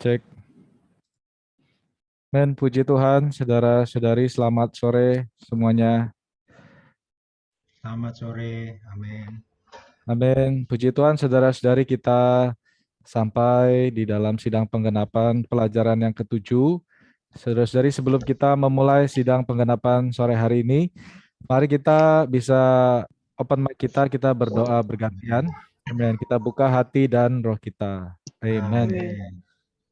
Cek. Men, puji Tuhan, saudara-saudari, selamat sore semuanya. Selamat sore, amin. Amin. Puji Tuhan, saudara-saudari, kita sampai di dalam sidang penggenapan pelajaran yang ketujuh. Saudara-saudari, sebelum kita memulai sidang penggenapan sore hari ini, mari kita bisa open mic kita berdoa bergantian. Amin. Kita buka hati dan roh kita. Amin. Amin.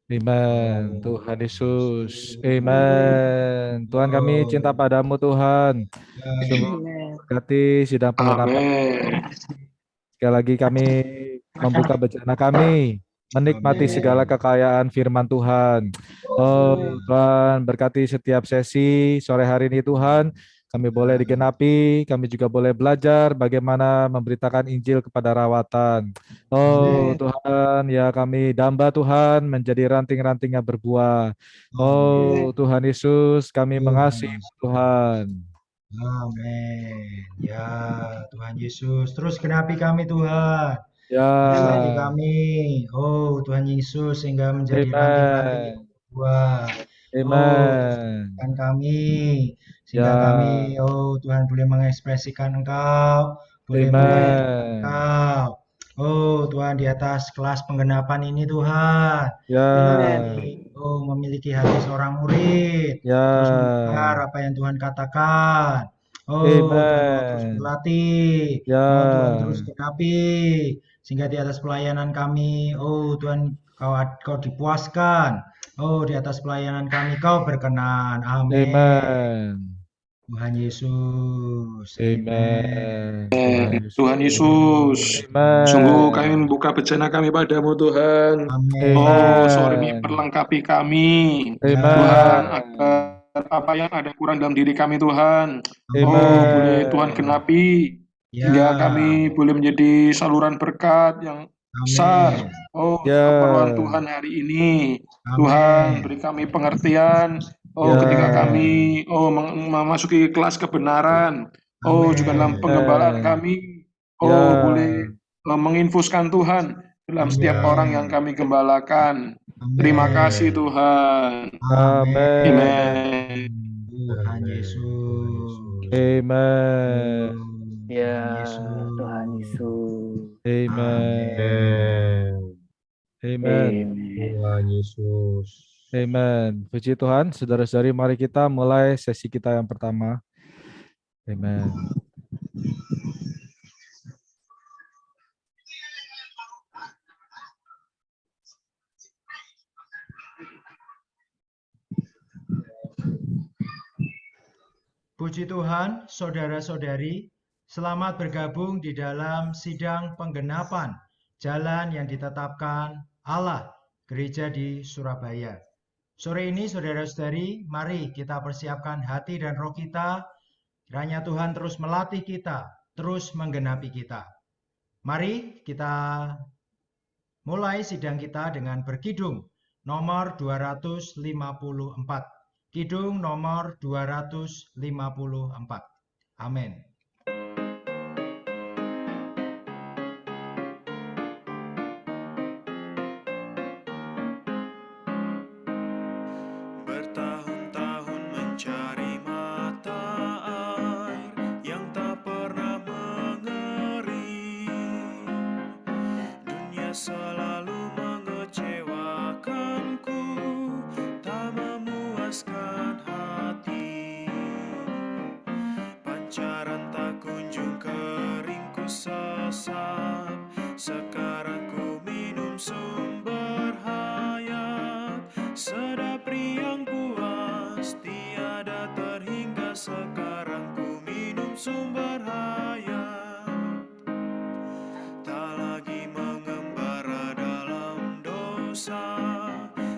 Amen. Tuhan Yesus. Amen. Tuhan, kami cinta padamu, Tuhan. Sungguh berkati sidang penggenapan. Amin. Sekali lagi kami membuka bacaan kami, menikmati segala kekayaan firman Tuhan. Oh Tuhan, berkati setiap sesi sore hari ini, Tuhan. Kami boleh digenapi, kami juga boleh belajar bagaimana memberitakan Injil kepada rawatan. Oh Tuhan, ya kami damba Tuhan menjadi ranting-ranting yang berbuah. Oh Tuhan Yesus, kami mengasihi Tuhan. Amin. Ya Tuhan Yesus, terus genapi kami Tuhan. Ya. Berkati kami. Oh Tuhan Yesus, sehingga menjadi ranting-ranting yang Amen. berbuah. Oh Tuhan kami, sehingga kami, oh Tuhan, boleh mengekspresikan Engkau, boleh melayani Engkau. Oh Tuhan, di atas kelas penggenapan ini Tuhan, kami memiliki hati seorang murid, terus mendengar apa yang Tuhan katakan. Oh Tuhan, mau terus berlatih, mau Tuhan terus genapi, sehingga di atas pelayanan kami, oh Tuhan, Kau dipuaskan. Oh, di atas pelayanan kami Kau berkenan. Amin. Tuhan Yesus. Amen. Tuhan Yesus. Sungguh kami membuka bejana kami padamu, Tuhan. Oh, sore ini perlengkapi kami, Tuhan, agar apa yang ada kurang dalam diri kami, Tuhan. Oh, boleh Tuhan genapi, hingga kami boleh menjadi saluran berkat yang besar. Oh, keperluan Tuhan hari ini. Tuhan, beri kami pengertian. Oh, ketika kami memasuki kelas kebenaran. Oh, juga dalam penggembalaan kami. Oh, boleh menginfuskan Tuhan dalam setiap orang yang kami gembalakan. Terima kasih Tuhan. Amin. Tuhan Yesus. Amen. Ya Tuhan Yesus. Amen. Amen. Tuhan Yesus. Amen. Puji Tuhan, saudara-saudari, mari kita mulai sesi kita yang pertama. Amen. Puji Tuhan, saudara-saudari, selamat bergabung di dalam sidang penggenapan jalan yang ditetapkan Allah, gereja di Surabaya. Sore ini, saudara-saudari, mari kita persiapkan hati dan roh kita, kiranya Tuhan terus melatih kita, terus menggenapi kita. Mari kita mulai sidang kita dengan berkidung nomor 254. Kidung nomor 254. Amin. Bertahun-tahun mencari mata air yang tak pernah mengering. Dunia selalu mengecewakanku, tak memuaskan hati. Pancaran tak kunjung kering ku sesap, sekarang ku minum sumber hayat. Sedap riang puas, tiada terhingga, sekarang ku minum sumber hayat. Tak lagi mengembara dalam dosa,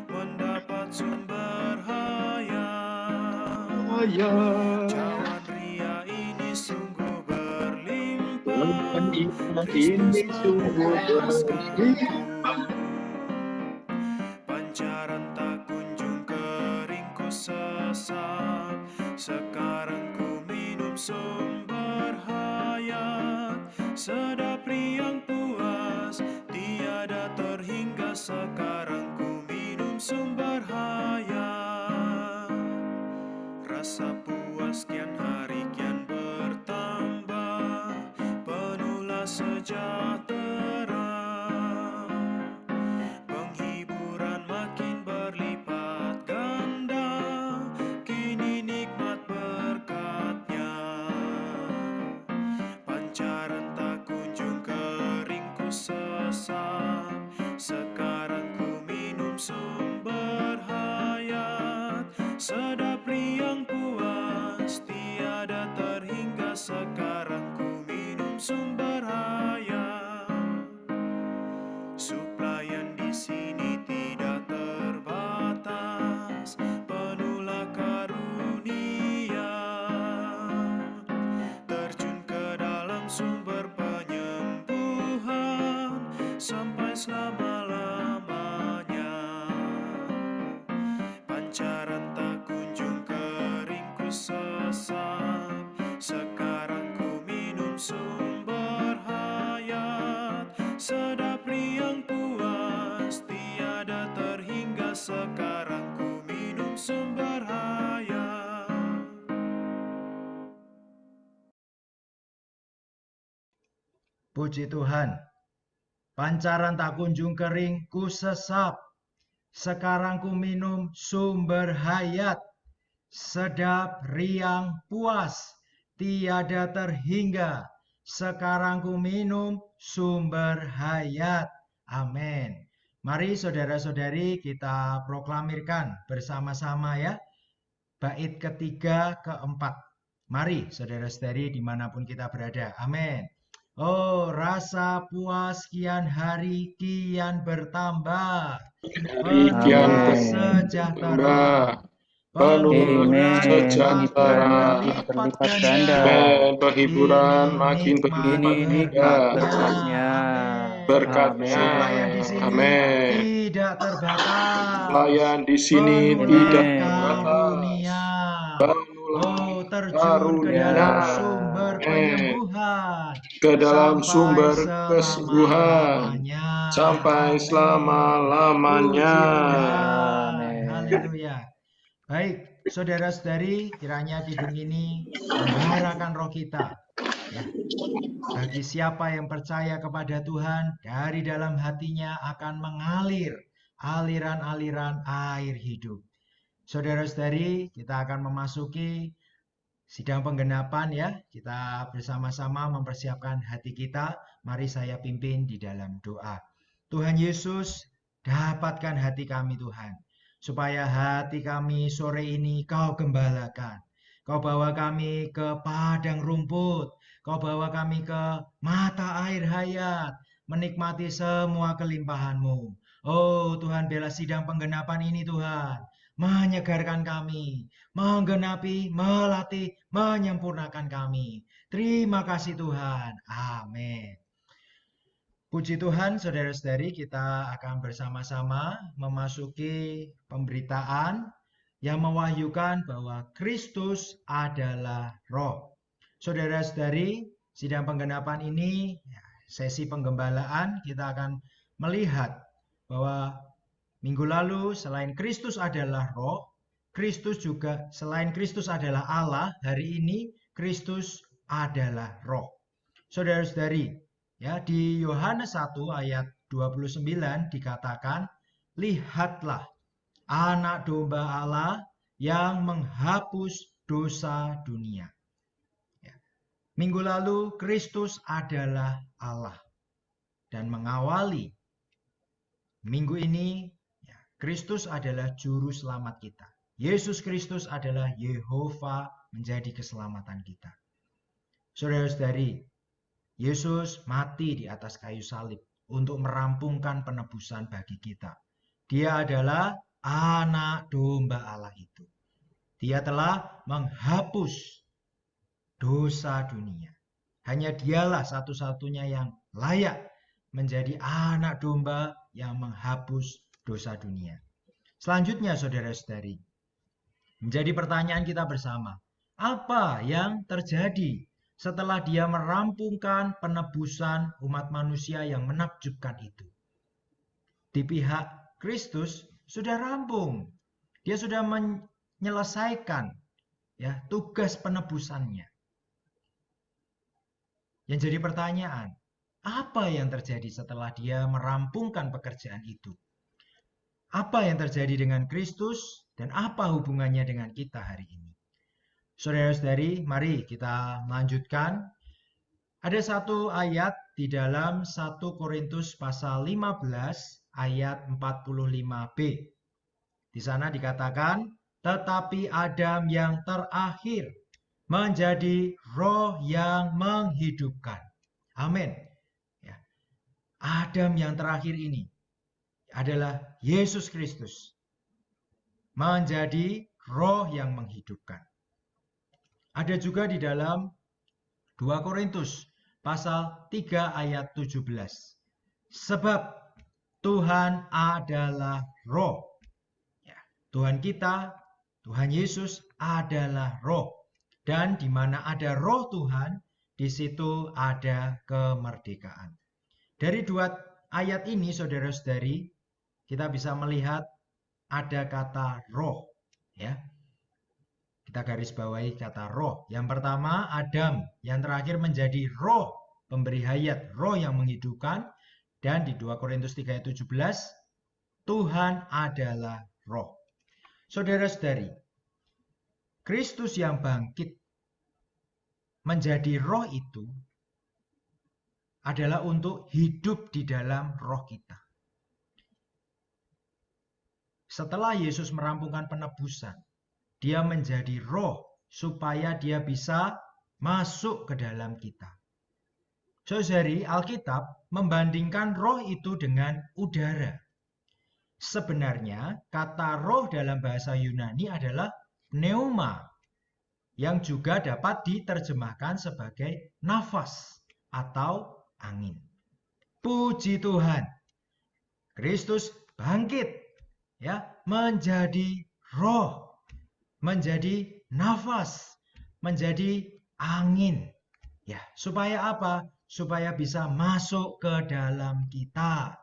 mendapat sumber hayat. Cawan ria ini sungguh berlimpah, Kristus membebaskanku. Pancaran tak kunjung kering ku sesap, sekarang ku minum sumber hayat. Sedap riang puas, tiada terhingga, sekarang ku minum sejahtera. Penghiburan makin berlipat ganda, kini nikmat berkatnya. Pancaran tak kunjung kering ku sesap, sekarang ku minum sumber hayat. Sedap riang puas tiada terhingga, sekarang ku minum sumber hayat. Suplaian di sini tidak terbatas, penuhlah karunia. Terjun ke dalam sumber penyembuhan sampai selama-lamanya. Pancaran tak kunjung kering ku sesap, sekarang ku minum sumber hayat. Sedap riang puas tiada terhingga, sekarang ku minum sumber hayat. Puji Tuhan. Pancaran tak kunjung kering ku sesap, sekarang ku minum sumber hayat. Sedap riang puas tiada terhingga, sekarang ku minum sumber hayat. Amin. Mari saudara-saudari kita proklamirkan bersama-sama ya, bait ketiga keempat. Mari saudara-saudari dimanapun kita berada. Amin. Oh, rasa puas kian hari kian bertambah, penuh sejahtera, penuh sejahtera. berlipat ganda. Penghiburan makin berlipat berkatnya. berkatnya. Amin. Tidak terbatas. Pelayan di sini tidak terbatas. Oh, terjun ke dalam sumber penyembuhan, ke dalam sumber kesembuhan sampai selama-lamanya. Haleluya. Baik, saudara-saudari, kiranya kidung ini mengarahkan roh kita. Ya. Bagi siapa yang percaya kepada Tuhan, dari dalam hatinya akan mengalir aliran-aliran air hidup. Saudara-saudari, kita akan memasuki sidang penggenapan ya. Kita bersama-sama mempersiapkan hati kita. Mari saya pimpin di dalam doa. Tuhan Yesus, dapatkan hati kami Tuhan. Supaya hati kami sore ini Kau gembalakan. Kau bawa kami ke padang rumput. Kau bawa kami ke mata air hayat. Menikmati semua kelimpahan-Mu. Oh Tuhan, bela sidang penggenapan ini Tuhan. Menyegarkan kami, menggenapi, melatih, menyempurnakan kami. Terima kasih Tuhan. Amin. Puji Tuhan, saudara-saudari, kita akan bersama-sama memasuki pemberitaan yang mewahyukan bahwa Kristus adalah Roh. Saudara-saudari, sidang penggenapan ini, sesi penggembalaan, kita akan melihat bahwa minggu lalu selain Kristus adalah Roh, Kristus juga selain Kristus adalah Allah, hari ini Kristus adalah Roh. Saudara-saudari, ya di Yohanes 1 ayat 29 dikatakan, lihatlah anak domba Allah yang menghapus dosa dunia. Ya. Minggu lalu Kristus adalah Allah dan mengawali minggu ini Kristus adalah juru selamat kita. Yesus Kristus adalah Yehova menjadi keselamatan kita. Saudara-saudari, Yesus mati di atas kayu salib untuk merampungkan penebusan bagi kita. Dia adalah anak domba Allah itu. Dia telah menghapus dosa dunia. Hanya dialah satu-satunya yang layak menjadi anak domba yang menghapus dosa dunia. Selanjutnya saudara-saudari, menjadi pertanyaan kita bersama, apa yang terjadi setelah dia merampungkan penebusan umat manusia yang menakjubkan itu? Di pihak Kristus sudah rampung. Dia sudah menyelesaikan tugas penebusannya. Yang jadi pertanyaan, Apa yang terjadi setelah dia merampungkan pekerjaan itu? Apa yang terjadi dengan Kristus dan apa hubungannya dengan kita hari ini? Saudara-saudari, mari kita melanjutkan. Ada satu ayat di dalam 1 Korintus pasal 15 ayat 45b. Di sana dikatakan, tetapi Adam yang terakhir menjadi roh yang menghidupkan. Amin. Ya. Adam yang terakhir ini adalah Yesus Kristus. Menjadi roh yang menghidupkan. Ada juga di dalam 2 Korintus pasal 3 ayat 17. Sebab Tuhan adalah roh. Ya, Tuhan kita, Tuhan Yesus adalah roh. Dan di mana ada roh Tuhan, di situ ada kemerdekaan. Dari dua ayat ini, saudara-saudari, kita bisa melihat ada kata roh. Ya, kita garis bawahi kata roh. Yang pertama, Adam. Yang terakhir menjadi roh pemberi hayat, roh yang menghidupkan. Dan di 2 Korintus 3 ayat 17, Tuhan adalah roh. Saudara-saudari, Kristus yang bangkit menjadi roh itu adalah untuk hidup di dalam roh kita. Setelah Yesus merampungkan penebusan, dia menjadi roh supaya dia bisa masuk ke dalam kita. Saudari, Alkitab membandingkan roh itu dengan udara. Sebenarnya kata roh dalam bahasa Yunani adalah pneuma, yang juga dapat diterjemahkan sebagai nafas atau angin. Puji Tuhan, Kristus bangkit, ya, menjadi roh, menjadi nafas, menjadi angin. Ya, supaya apa? Supaya bisa masuk ke dalam kita.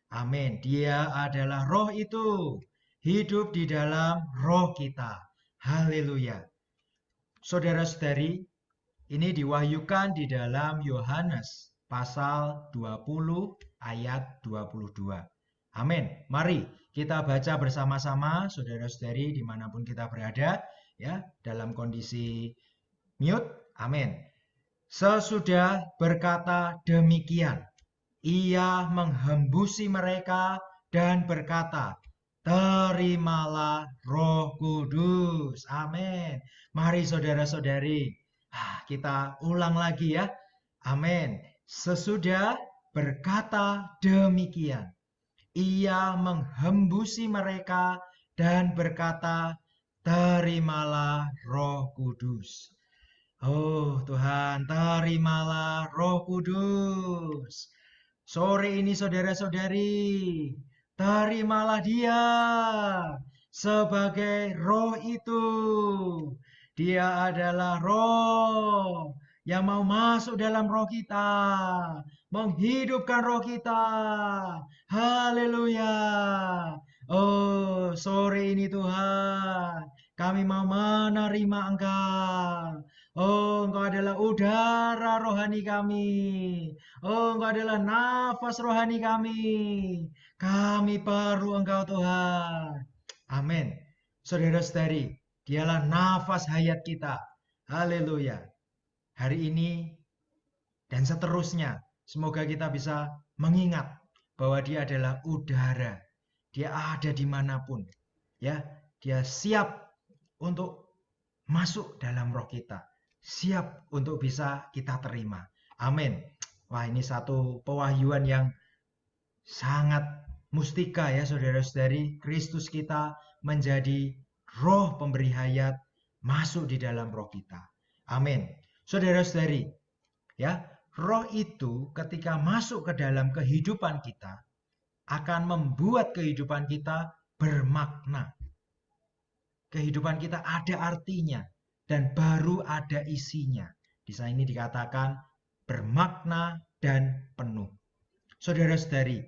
Amin. Dia adalah roh itu, hidup di dalam roh kita. Haleluya. Saudara-saudari, ini diwahyukan di dalam Yohanes pasal 20 ayat 22. Amin. Mari kita baca bersama-sama, saudara-saudari, dimanapun kita berada, ya, dalam kondisi mute. Amin. Sesudah berkata demikian, ia menghembusi mereka dan berkata, terimalah Roh Kudus. Amin. Mari saudara-saudari, kita ulang lagi ya. Amin. Sesudah berkata demikian, ia menghembusi mereka dan berkata, terimalah Roh Kudus. Oh Tuhan, terimalah Roh Kudus. Sore ini saudara-saudari, terimalah dia sebagai roh itu. Dia adalah roh yang mau masuk dalam roh kita, menghidupkan roh kita. Haleluya. Oh, sore ini Tuhan, kami mau menerima Engkau. Oh, Engkau adalah udara rohani kami. Oh, Engkau adalah nafas rohani kami. Kami perlu Engkau Tuhan. Amin. Saudara-saudari, dialah nafas hayat kita. Haleluya. Hari ini dan seterusnya, semoga kita bisa mengingat bahwa dia adalah udara. Dia ada dimanapun. Ya, dia siap untuk masuk dalam roh kita. Siap untuk bisa kita terima. Amin. Wah, ini satu pewahyuan yang sangat mustika ya saudara-saudari. Kristus kita menjadi roh pemberi hayat masuk di dalam roh kita. Amin. Saudara-saudari, ya, roh itu ketika masuk ke dalam kehidupan kita akan membuat kehidupan kita bermakna. Kehidupan kita ada artinya dan baru ada isinya. Di sana ini dikatakan bermakna dan penuh. Saudara-saudari,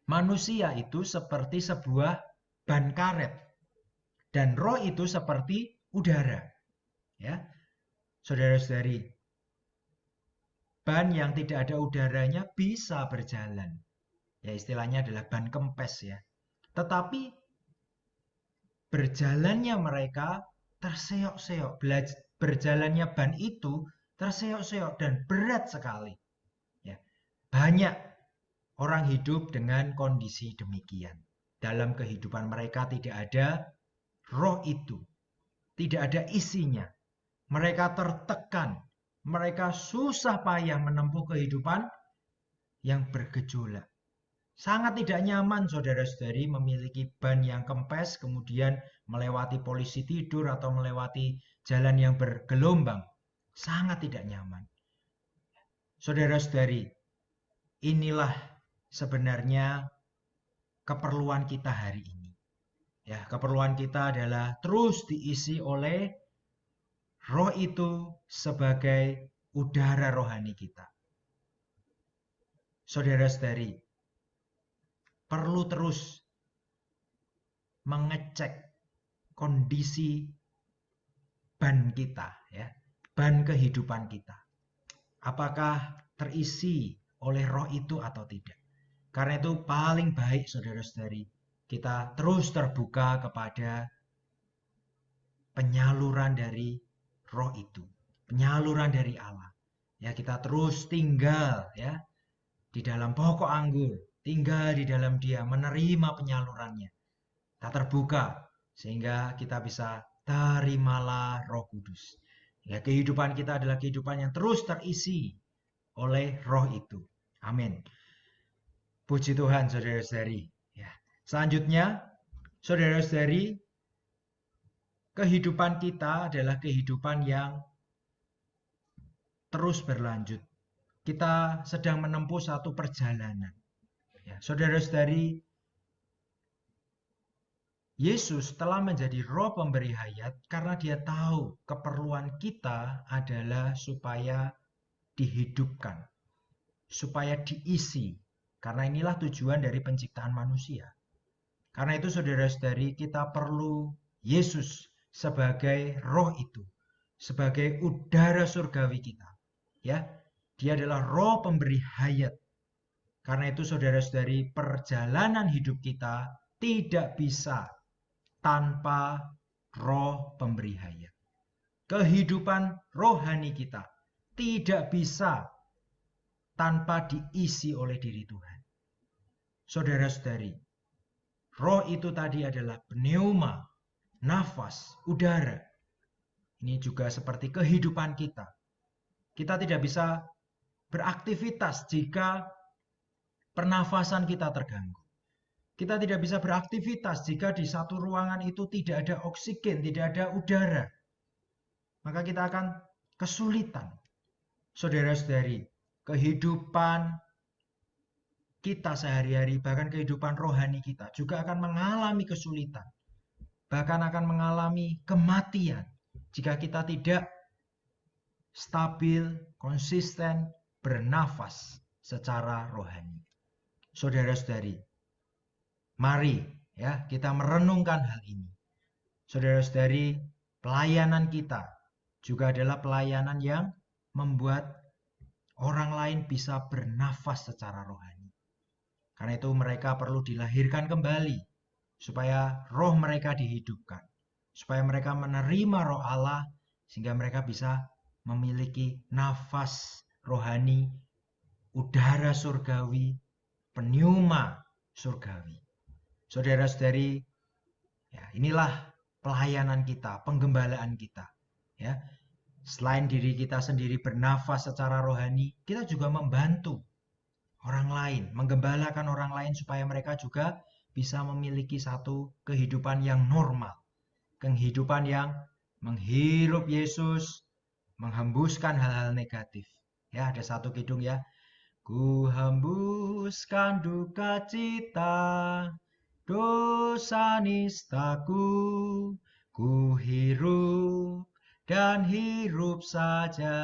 manusia itu seperti sebuah ban karet dan roh itu seperti udara. Ya, saudara-saudari, ban yang tidak ada udaranya bisa berjalan. Ya, istilahnya adalah ban kempes ya. Tetapi berjalannya mereka terseok-seok. Berjalannya ban itu terseok-seok dan berat sekali. Ya. Banyak orang hidup dengan kondisi demikian. Dalam kehidupan mereka tidak ada roh itu. Tidak ada isinya. Mereka tertekan. Mereka susah payah menempuh kehidupan yang bergejolak. Sangat tidak nyaman saudara-saudari memiliki ban yang kempes, kemudian melewati polisi tidur atau melewati jalan yang bergelombang. Sangat tidak nyaman. Saudara-saudari, inilah sebenarnya keperluan kita hari ini. Ya, keperluan kita adalah terus diisi oleh roh itu sebagai udara rohani kita. Saudara-saudari, perlu terus mengecek kondisi ban kita, ya, ban kehidupan kita. Apakah terisi oleh roh itu atau tidak? Karena itu paling baik saudara-saudari, kita terus terbuka kepada penyaluran dari roh itu, penyaluran dari Allah. Ya, kita terus tinggal ya di dalam pokok anggur, tinggal di dalam Dia, menerima penyalurannya. Kita terbuka sehingga kita bisa terimalah Roh Kudus. Ya, kehidupan kita adalah kehidupan yang terus terisi oleh roh itu. Amin. Puji Tuhan saudara-saudari. Ya. Selanjutnya, saudara-saudari, kehidupan kita adalah kehidupan yang terus berlanjut. Kita sedang menempuh satu perjalanan. Ya, saudara-saudari, Yesus telah menjadi roh pemberi hayat karena Dia tahu keperluan kita adalah supaya dihidupkan, supaya diisi. Karena inilah tujuan dari penciptaan manusia. Karena itu saudara-saudari, kita perlu Yesus sebagai roh itu, sebagai udara surgawi kita. Ya, Dia adalah roh pemberi hayat. Karena itu saudara-saudari, perjalanan hidup kita tidak bisa tanpa roh pemberi hayat. Kehidupan rohani kita tidak bisa tanpa diisi oleh diri Tuhan. Saudara-saudari, roh itu tadi adalah pneuma, nafas, udara. Ini juga seperti kehidupan kita. Kita tidak bisa beraktivitas jika pernafasan kita terganggu. Kita tidak bisa beraktivitas jika di satu ruangan itu tidak ada oksigen, tidak ada udara. Maka kita akan kesulitan. Saudara-saudari, kehidupan kita sehari-hari, bahkan kehidupan rohani kita juga akan mengalami kesulitan. Bahkan akan mengalami kematian jika kita tidak stabil, konsisten, bernafas secara rohani. Saudara-saudari, mari ya kita merenungkan hal ini. Saudara-saudari, pelayanan kita juga adalah pelayanan yang membuat orang lain bisa bernafas secara rohani. Karena itu mereka perlu dilahirkan kembali supaya roh mereka dihidupkan, supaya mereka menerima roh Allah sehingga mereka bisa memiliki nafas rohani, udara surgawi, pneuma surgawi. Saudara-saudari, ya inilah pelayanan kita, penggembalaan kita. Ya, selain diri kita sendiri bernafas secara rohani, kita juga membantu orang lain, menggembalakan orang lain supaya mereka juga bisa memiliki satu kehidupan yang normal, kehidupan yang menghirup Yesus, menghembuskan hal-hal negatif. Ya, ada satu kidung ya. Ku hembuskan duka cita, dosa nistaku, ku hirup dan hirup saja,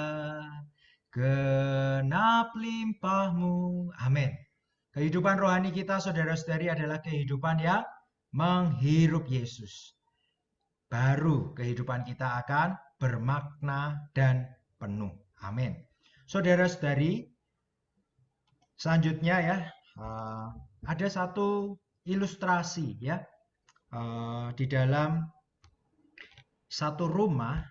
genap limpahmu. Amin. Kehidupan rohani kita, saudara-saudari, adalah kehidupan yang menghirup Yesus. Baru kehidupan kita akan bermakna dan penuh. Amin. Saudara-saudari, selanjutnya ya, ada satu ilustrasi ya, di dalam satu rumah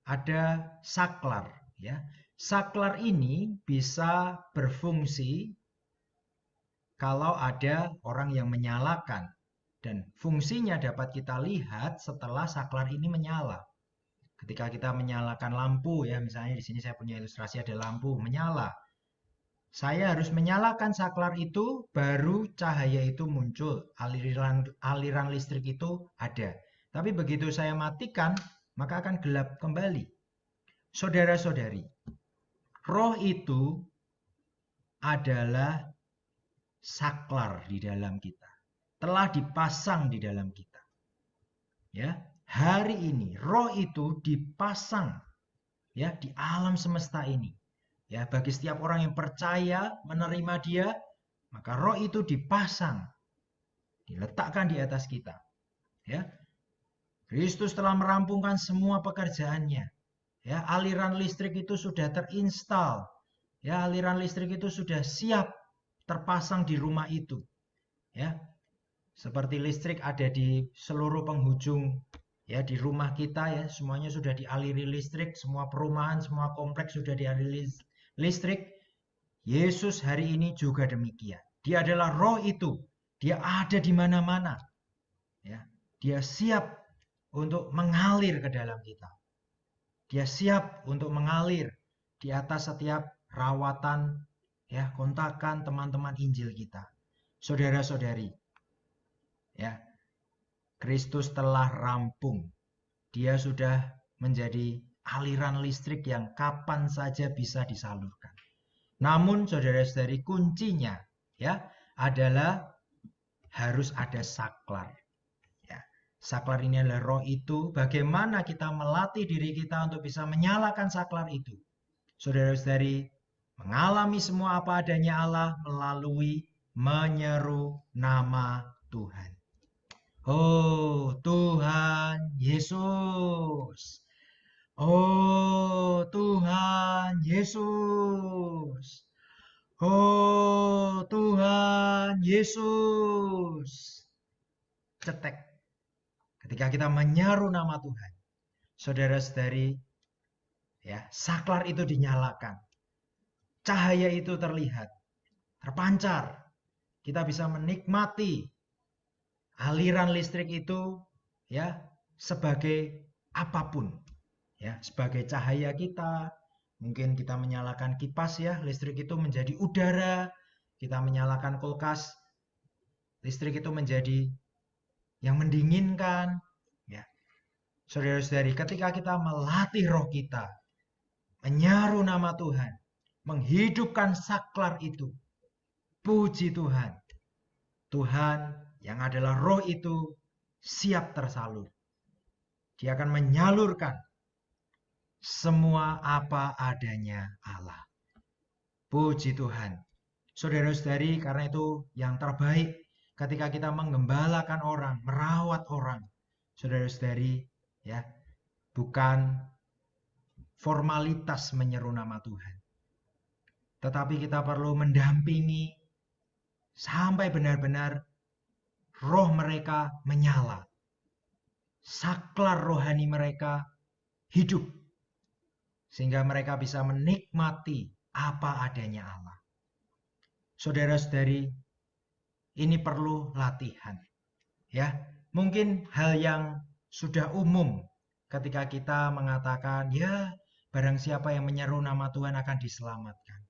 ada saklar ya. Saklar ini bisa berfungsi kalau ada orang yang menyalakan, dan fungsinya dapat kita lihat setelah saklar ini menyala. Ketika kita menyalakan lampu ya, misalnya di sini saya punya ilustrasi ada lampu menyala. Saya harus menyalakan saklar itu, baru cahaya itu muncul, aliran listrik itu ada. Tapi begitu saya matikan, maka akan gelap kembali. Saudara-saudari, roh itu adalah saklar di dalam kita, telah dipasang di dalam kita. Ya, hari ini roh itu dipasang ya di alam semesta ini. Ya, bagi setiap orang yang percaya menerima dia, maka roh itu dipasang, diletakkan di atas kita. Ya, Kristus telah merampungkan semua pekerjaannya. Ya, aliran listrik itu sudah terinstal. Ya, aliran listrik itu sudah siap terpasang di rumah itu. Ya, seperti listrik ada di seluruh penghujung ya di rumah kita ya, semuanya sudah dialiri listrik, semua perumahan, semua kompleks sudah dialiri listrik. Yesus hari ini juga demikian. Dia adalah roh itu. Dia ada di mana-mana. Ya, dia siap untuk mengalir ke dalam kita. Dia siap untuk mengalir di atas setiap rawatan ya, kontakan teman-teman Injil kita. Saudara-saudari, ya, Kristus telah rampung. Dia sudah menjadi aliran listrik yang kapan saja bisa disalurkan. Namun saudara-saudari, kuncinya ya adalah harus ada saklar. Ya, saklar ini adalah roh itu. Bagaimana kita melatih diri kita untuk bisa menyalakan saklar itu? Saudara-saudari, mengalami semua apa adanya Allah melalui menyeru nama Tuhan. Oh Tuhan Yesus. Oh Tuhan Yesus. Oh Tuhan Yesus. Cetek. Ketika kita menyeru nama Tuhan, saudara-saudari, ya, saklar itu dinyalakan. Cahaya itu terlihat, terpancar. Kita bisa menikmati aliran listrik itu ya sebagai apapun. Ya, sebagai cahaya kita, mungkin kita menyalakan kipas ya, listrik itu menjadi udara, kita menyalakan kulkas, listrik itu menjadi yang mendinginkan, ya. Saudara-saudari, ketika kita melatih roh kita, menyeru nama Tuhan, menghidupkan saklar itu, puji Tuhan, Tuhan yang adalah roh itu siap tersalur. Dia akan menyalurkan semua apa adanya Allah. Puji Tuhan. Saudara-saudari, karena itu yang terbaik ketika kita menggembalakan orang, merawat orang. Saudara-saudari, ya, bukan formalitas menyeru nama Tuhan. Tetapi kita perlu mendampingi sampai benar-benar roh mereka menyala. Saklar rohani mereka hidup. Sehingga mereka bisa menikmati apa adanya Allah. Saudara-saudari, ini perlu latihan. Ya, mungkin hal yang sudah umum ketika kita mengatakan, ya, barang siapa yang menyeru nama Tuhan akan diselamatkan.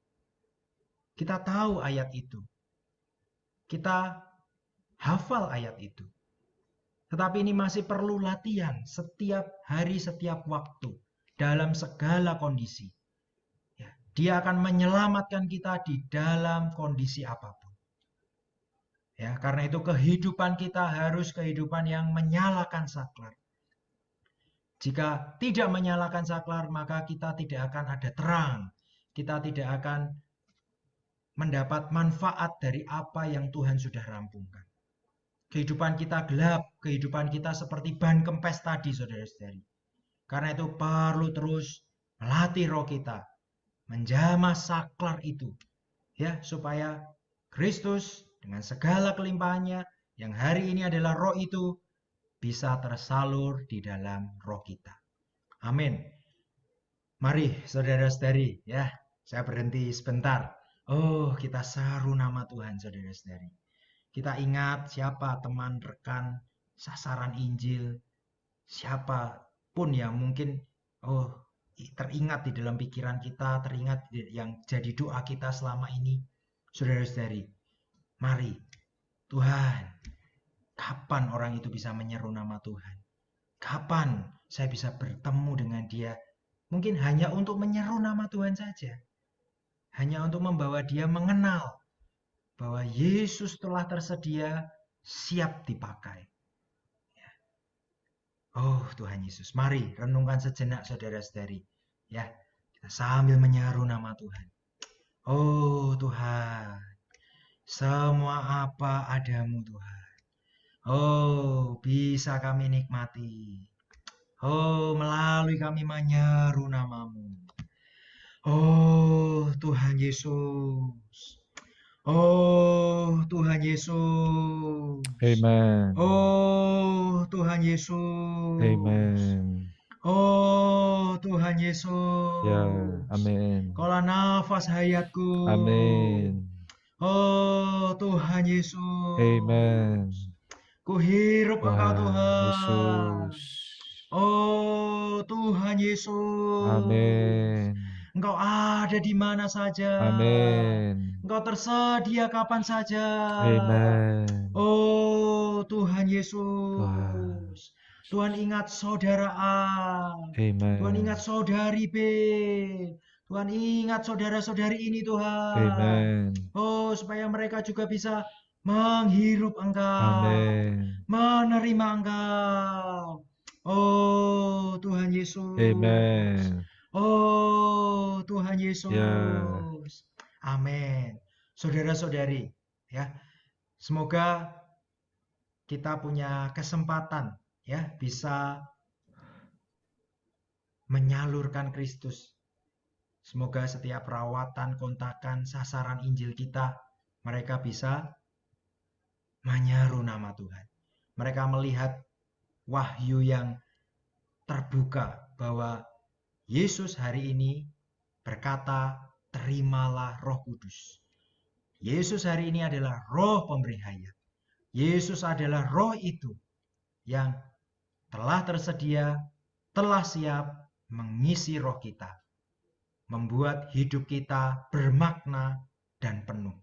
Kita tahu ayat itu. Kita hafal ayat itu. Tetapi ini masih perlu latihan setiap hari, setiap waktu. Dalam segala kondisi. Ya, dia akan menyelamatkan kita di dalam kondisi apapun. Ya, karena itu kehidupan kita harus kehidupan yang menyalakan saklar. Jika tidak menyalakan saklar, maka kita tidak akan ada terang. Kita tidak akan mendapat manfaat dari apa yang Tuhan sudah rampungkan. Kehidupan kita gelap, kehidupan kita seperti ban kempes tadi, saudara-saudari. Karena itu perlu terus melatih roh kita menjamah saklar itu, ya, supaya Kristus dengan segala kelimpahannya yang hari ini adalah roh itu bisa tersalur di dalam roh kita. Amin. Mari saudara-saudari, ya, saya berhenti sebentar. Oh, kita seru nama Tuhan saudara-saudari. Kita ingat siapa teman, rekan, sasaran Injil, siapapun yang mungkin teringat di dalam pikiran kita, teringat yang jadi doa kita selama ini. Saudara-saudari, mari Tuhan, kapan orang itu bisa menyeru nama Tuhan? Kapan saya bisa bertemu dengan dia? Mungkin hanya untuk menyeru nama Tuhan saja. Hanya untuk membawa dia mengenal bahwa Yesus telah tersedia, siap dipakai. Oh Tuhan Yesus, mari renungkan sejenak saudara-saudari. Ya, kita sambil menyeru nama Tuhan. Oh Tuhan, semua apa adamu Tuhan. Oh, bisa kami nikmati. Oh, melalui kami menyeru namamu. Oh Tuhan Yesus. Oh Tuhan Yesus. Amen. Oh Tuhan Yesus. Amen. Oh Tuhan Yesus. Ya, amin. Kaulah nafas hayatku. Amin. Oh Tuhan Yesus. Amen. Ku hirup Engkau Tuhan. Yesus. Oh Tuhan Yesus. Amin. Engkau ada di mana saja. Amin. Engkau tersedia kapan saja. Amen. Oh Tuhan Yesus. Tuhan ingat saudara A. Amen. Tuhan ingat saudari B. Tuhan ingat saudara-saudari ini Tuhan. Amen. Oh supaya mereka juga bisa menghirup Engkau. Amin. Menerima Engkau. Oh Tuhan Yesus. Amen. Oh Tuhan Yesus. Ya. Amin. Saudara-saudari, ya. Semoga kita punya kesempatan ya bisa menyalurkan Kristus. Semoga setiap perawatan, kontakan, sasaran Injil kita, mereka bisa menyeru nama Tuhan. Mereka melihat wahyu yang terbuka bahwa Yesus hari ini berkata, terimalah Roh Kudus. Yesus hari ini adalah Roh pemberi hayat. Yesus adalah Roh itu yang telah tersedia, telah siap mengisi roh kita, membuat hidup kita bermakna dan penuh.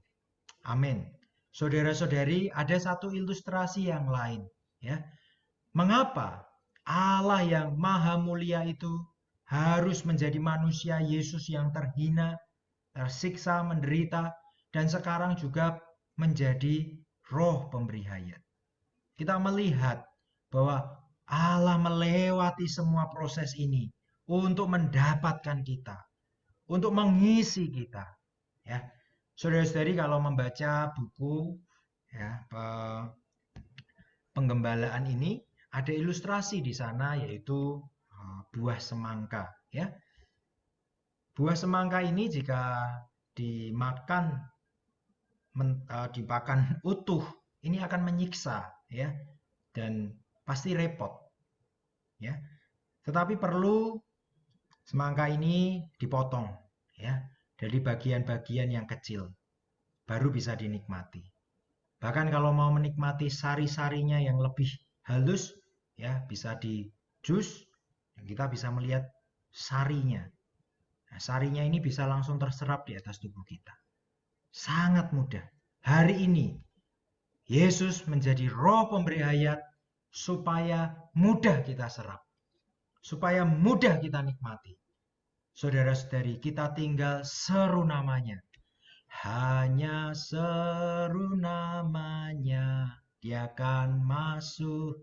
Amin. Saudara-saudari, ada satu ilustrasi yang lain, ya. Mengapa Allah yang maha mulia itu harus menjadi manusia Yesus yang terhina, tersiksa, menderita, dan sekarang juga menjadi Roh pemberi hayat. Kita melihat bahwa Allah melewati semua proses ini untuk mendapatkan kita, untuk mengisi kita. Ya, saudara-saudari kalau membaca buku ya penggembalaan ini ada ilustrasi di sana yaitu buah semangka. Ya, buah semangka ini jika dimakan utuh ini akan menyiksa ya dan pasti repot ya. Tetapi perlu semangka ini dipotong ya dari bagian-bagian yang kecil baru bisa dinikmati. Bahkan kalau mau menikmati sari-sarinya yang lebih halus ya bisa di jus dan kita bisa melihat sarinya. Nah, sarinya ini bisa langsung terserap di atas tubuh kita. Sangat mudah. Hari ini Yesus menjadi Roh pemberi hayat supaya mudah kita serap. Supaya mudah kita nikmati. Saudara-saudari, kita tinggal seru namanya. Hanya seru namanya, dia akan masuk.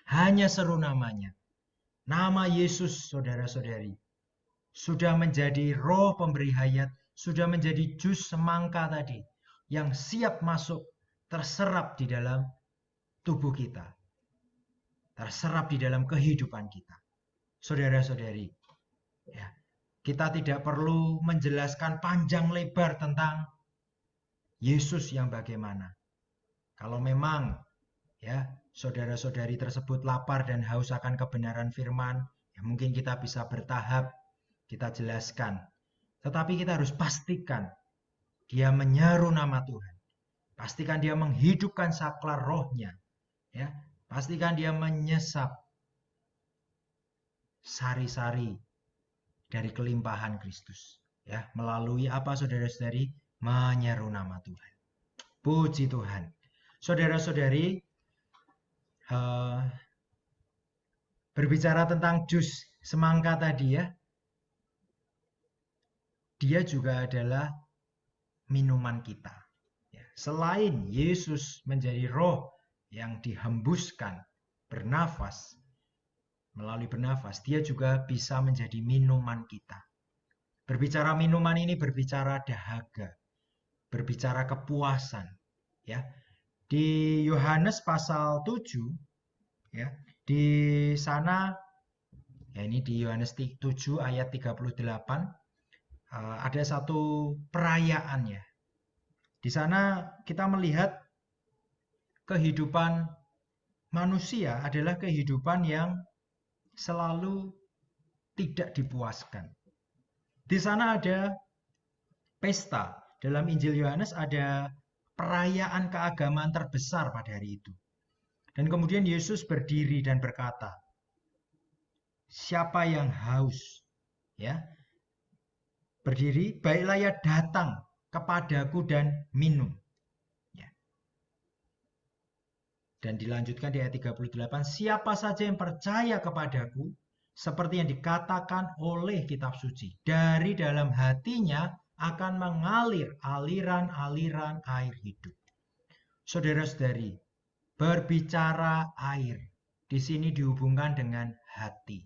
Hanya seru namanya. Nama Yesus, saudara-saudari, sudah menjadi Roh pemberi hayat, sudah menjadi jus semangka tadi, yang siap masuk, terserap di dalam tubuh kita. Terserap di dalam kehidupan kita. Saudara-saudari, ya, Kita tidak perlu menjelaskan panjang lebar tentang Yesus yang bagaimana. Kalau memang ya saudara-saudari tersebut lapar dan haus akan kebenaran firman, ya mungkin kita bisa bertahap kita jelaskan. Tetapi kita harus pastikan dia menyeru nama Tuhan. Pastikan dia menghidupkan saklar rohnya. Ya, pastikan dia menyesap sari-sari dari kelimpahan Kristus. Ya, melalui apa saudara-saudari? Menyeru nama Tuhan. Puji Tuhan. Saudara-saudari, berbicara tentang jus semangka tadi ya, dia juga adalah minuman kita. Ya, selain Yesus menjadi roh yang dihembuskan bernafas, melalui bernafas, dia juga bisa menjadi minuman kita. Berbicara minuman ini berbicara dahaga, berbicara kepuasan. Ya, di Yohanes pasal 7, ya, di sana, ya ini di Yohanes 7 ayat 38, ada satu perayaan ya. Di sana kita melihat kehidupan manusia adalah kehidupan yang selalu tidak dipuaskan. Di sana ada pesta. Dalam Injil Yohanes ada perayaan keagamaan terbesar pada hari itu. Dan kemudian Yesus berdiri dan berkata, siapa yang haus, ya, berdiri, baiklah ia datang kepadaku dan minum. Ya. Dan dilanjutkan di ayat 38, siapa saja yang percaya kepadaku, seperti yang dikatakan oleh kitab suci, dari dalam hatinya akan mengalir aliran-aliran air hidup. Saudara-saudari, berbicara air di sini dihubungkan dengan hati.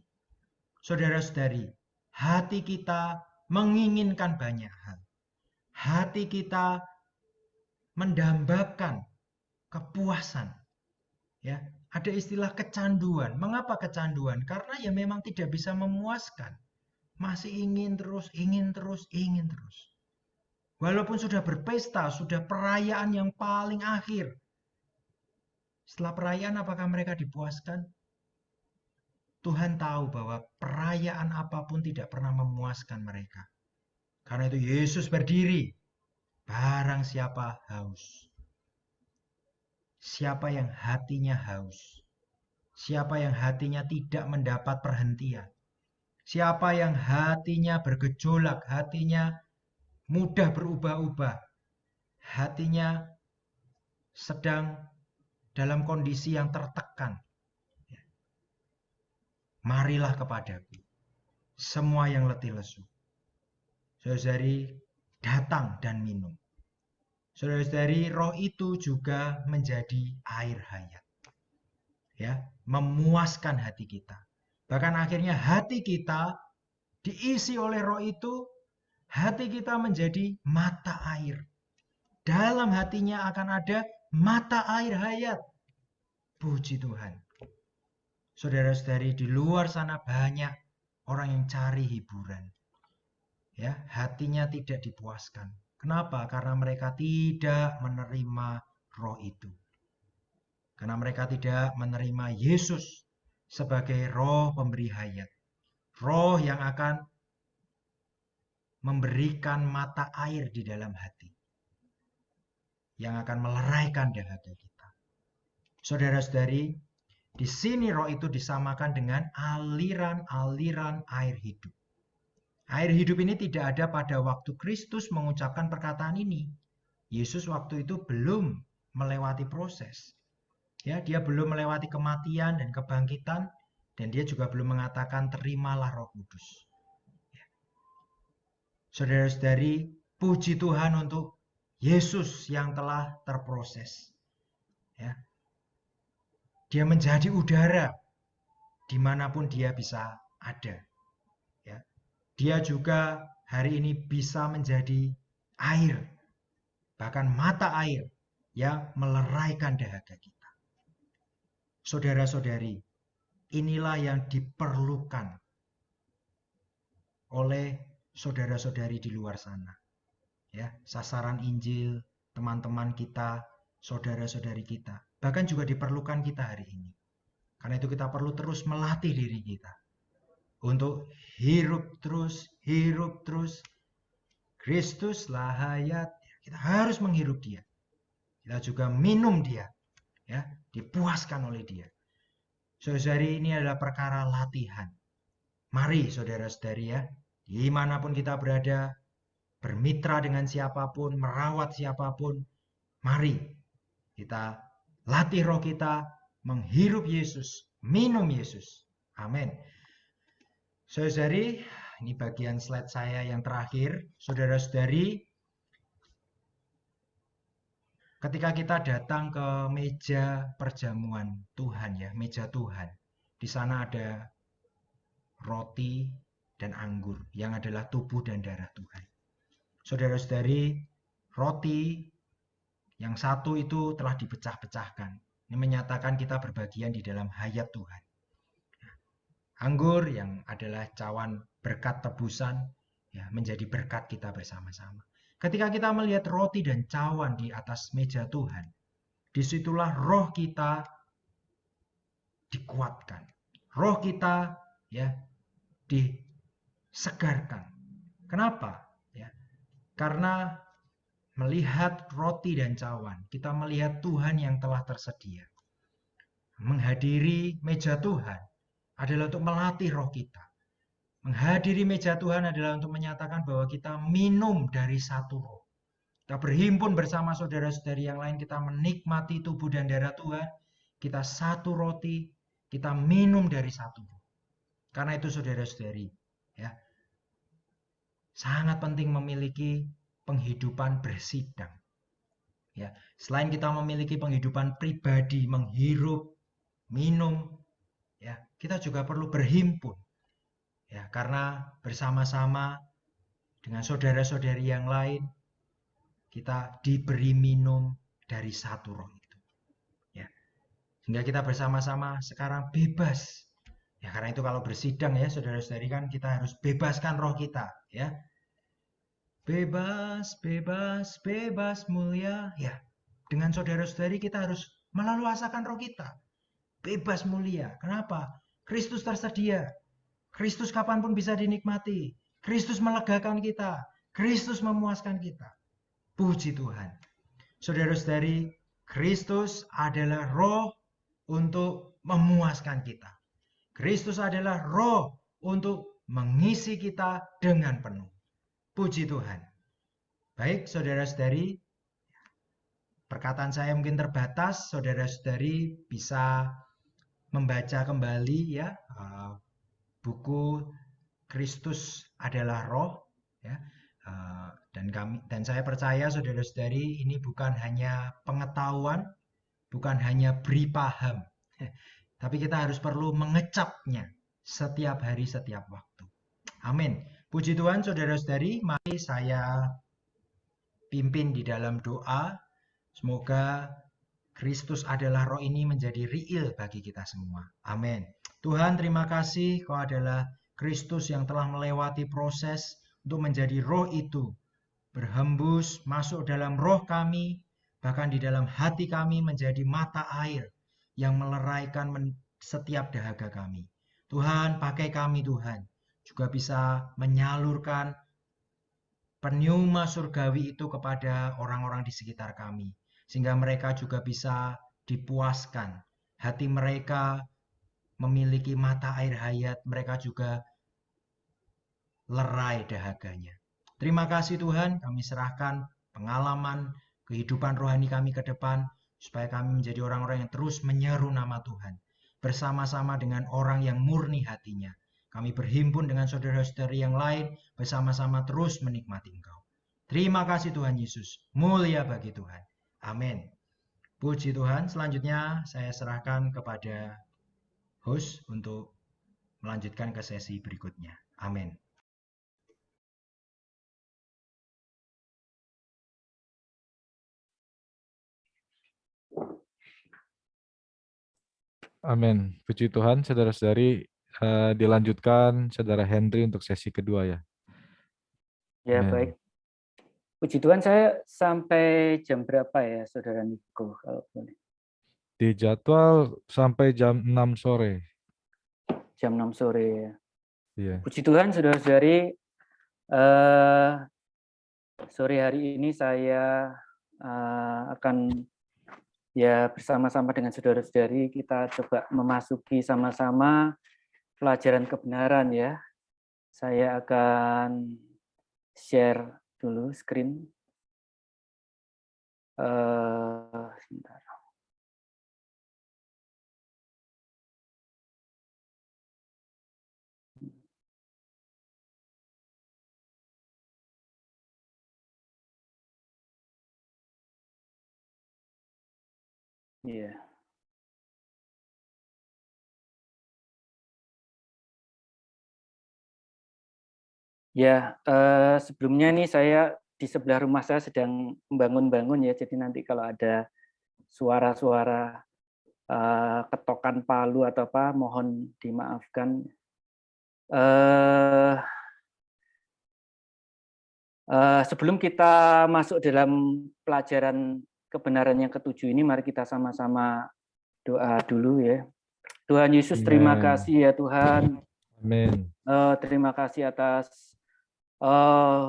Saudara-saudari, hati kita menginginkan banyak hal. Hati kita mendambakan kepuasan. Ya, ada istilah kecanduan. Mengapa kecanduan? Karena ya memang tidak bisa memuaskan. Masih ingin terus, ingin terus, ingin terus. Walaupun sudah berpesta, sudah perayaan yang paling akhir. Setelah perayaan apakah mereka dipuaskan? Tuhan tahu bahwa perayaan apapun tidak pernah memuaskan mereka. Karena itu Yesus berdiri. Barang siapa haus. Siapa yang hatinya haus. Siapa yang hatinya tidak mendapat perhentian. Siapa yang hatinya bergejolak, hatinya mudah berubah-ubah, hatinya sedang dalam kondisi yang tertekan. Marilah kepadaku, semua yang letih lesu. Saudari, datang dan minum. Saudari, roh itu juga menjadi air hayat. Ya, memuaskan hati kita. Bahkan akhirnya hati kita diisi oleh roh itu, hati kita menjadi mata air. Dalam hatinya akan ada mata air hayat. Puji Tuhan. Saudara-saudari, di luar sana banyak orang yang cari hiburan. Ya, hatinya tidak dipuaskan. Kenapa? Karena mereka tidak menerima roh itu. Karena mereka tidak menerima Yesus sebagai roh pemberi hayat. Roh yang akan memberikan mata air di dalam hati. Yang akan meleraikan dahaga kita. Saudara-saudari, di sini roh itu disamakan dengan aliran-aliran air hidup. Air hidup ini tidak ada pada waktu Kristus mengucapkan perkataan ini. Yesus waktu itu belum melewati proses. Ya, dia belum melewati kematian dan kebangkitan, dan dia juga belum mengatakan terimalah Roh Kudus. Ya. Saudara-saudari, puji Tuhan untuk Yesus yang telah terproses. Ya. Dia menjadi udara dimanapun dia bisa ada. Ya. Dia juga hari ini bisa menjadi air, bahkan mata air yang meleraikan dahaga kita. Saudara-saudari, inilah yang diperlukan oleh saudara-saudari di luar sana. Ya, sasaran Injil, teman-teman kita, saudara-saudari kita. Bahkan juga diperlukan kita hari ini. Karena itu kita perlu terus melatih diri kita untuk hirup terus. Kristuslah hayat. Kita harus menghirup Dia. Kita juga minum Dia, ya, dipuaskan oleh Dia. Saudari, ini adalah perkara latihan. Mari saudara-saudari ya, dimanapun kita berada, bermitra dengan siapapun, merawat siapapun, mari kita latih roh kita, menghirup Yesus, minum Yesus. Amin. Saudari, ini bagian slide saya yang terakhir. Saudara-saudari, ketika kita datang ke meja perjamuan Tuhan ya, meja Tuhan, di sana ada roti dan anggur yang adalah tubuh dan darah Tuhan. Saudara-saudari, roti yang satu itu telah dipecah-pecahkan. Ini menyatakan kita berbagian di dalam hayat Tuhan. Anggur yang adalah cawan berkat tebusan, ya, menjadi berkat kita bersama-sama. Ketika kita melihat roti dan cawan di atas meja Tuhan, disitulah roh kita dikuatkan. Roh kita ya disegarkan. Kenapa? Ya, karena melihat roti dan cawan, kita melihat Tuhan yang telah tersedia. Menghadiri meja Tuhan adalah untuk melatih roh kita. Menghadiri meja Tuhan adalah untuk menyatakan bahwa kita minum dari satu roh. Kita berhimpun bersama saudara-saudari yang lain, kita menikmati tubuh dan darah Tuhan, kita satu roti, kita minum dari satu roh. Karena itu saudara-saudari, ya, sangat penting memiliki penghidupan bersidang. Ya, selain kita memiliki penghidupan pribadi, menghirup, minum, ya, kita juga perlu berhimpun. Ya, karena bersama-sama dengan saudara-saudari yang lain kita diberi minum dari satu roh itu. Ya. Sehingga kita bersama-sama sekarang bebas. Ya, karena itu kalau bersidang ya saudara-saudari kan kita harus bebaskan roh kita, ya. Bebas, bebas, bebas mulia. Ya, dengan saudara-saudari kita harus meleluasakan roh kita. Bebas mulia. Kenapa? Kristus tersedia. Kristus kapanpun bisa dinikmati. Kristus melegakan kita. Kristus memuaskan kita. Puji Tuhan. Saudara-saudari, Kristus adalah roh untuk memuaskan kita. Kristus adalah roh untuk mengisi kita dengan penuh. Puji Tuhan. Baik, saudara-saudari, perkataan saya mungkin terbatas. Saudara-saudari bisa membaca kembali ya buku Kristus adalah Roh, ya. Dan saya percaya saudara-saudari ini bukan hanya pengetahuan, bukan hanya beri paham, tapi kita harus perlu mengecapnya setiap hari, setiap waktu. Amin. Puji Tuhan, saudara-saudari, mari saya pimpin di dalam doa. Semoga Kristus adalah Roh ini menjadi real bagi kita semua. Amin. Tuhan, terima kasih Kau adalah Kristus yang telah melewati proses untuk menjadi Roh itu. Berhembus masuk dalam roh kami, bahkan di dalam hati kami menjadi mata air yang meleraikan setiap dahaga kami. Tuhan, pakai kami Tuhan, juga bisa menyalurkan pneuma surgawi itu kepada orang-orang di sekitar kami. Sehingga mereka juga bisa dipuaskan. Hati mereka memiliki mata air hayat, mereka juga lerai dahaganya. Terima kasih Tuhan, kami serahkan pengalaman, kehidupan rohani kami ke depan, supaya kami menjadi orang-orang yang terus menyeru nama Tuhan. Bersama-sama dengan orang yang murni hatinya. Kami berhimpun dengan saudara-saudari yang lain, bersama-sama terus menikmati Engkau. Terima kasih Tuhan Yesus, mulia bagi Tuhan. Amin. Puji Tuhan, selanjutnya saya serahkan kepada host untuk melanjutkan ke sesi berikutnya. Amin. Amin. Puji Tuhan, saudara-saudari, dilanjutkan Saudara Henry untuk sesi kedua ya. Ya, Amin. baik. Puji Tuhan, saya sampai jam berapa ya, Saudara Niko, kalau boleh? Di jadwal sampai jam 6 sore. Jam 6 sore ya. Iya. Puji Tuhan, saudara-saudari, sore hari ini saya akan ya bersama-sama dengan saudara-saudari kita coba memasuki sama-sama pelajaran kebenaran ya. Saya akan share dulu screen. Sebentar. Iya. Ya, sebelumnya nih saya di sebelah rumah saya sedang membangun-bangun ya. Jadi nanti kalau ada suara-suara ketokan palu atau apa, mohon dimaafkan. Sebelum kita masuk dalam pelajaran kebenaran yang ketujuh ini, mari kita sama-sama doa dulu ya. Tuhan Yesus, terima kasih ya Tuhan. Amin. Terima kasih atas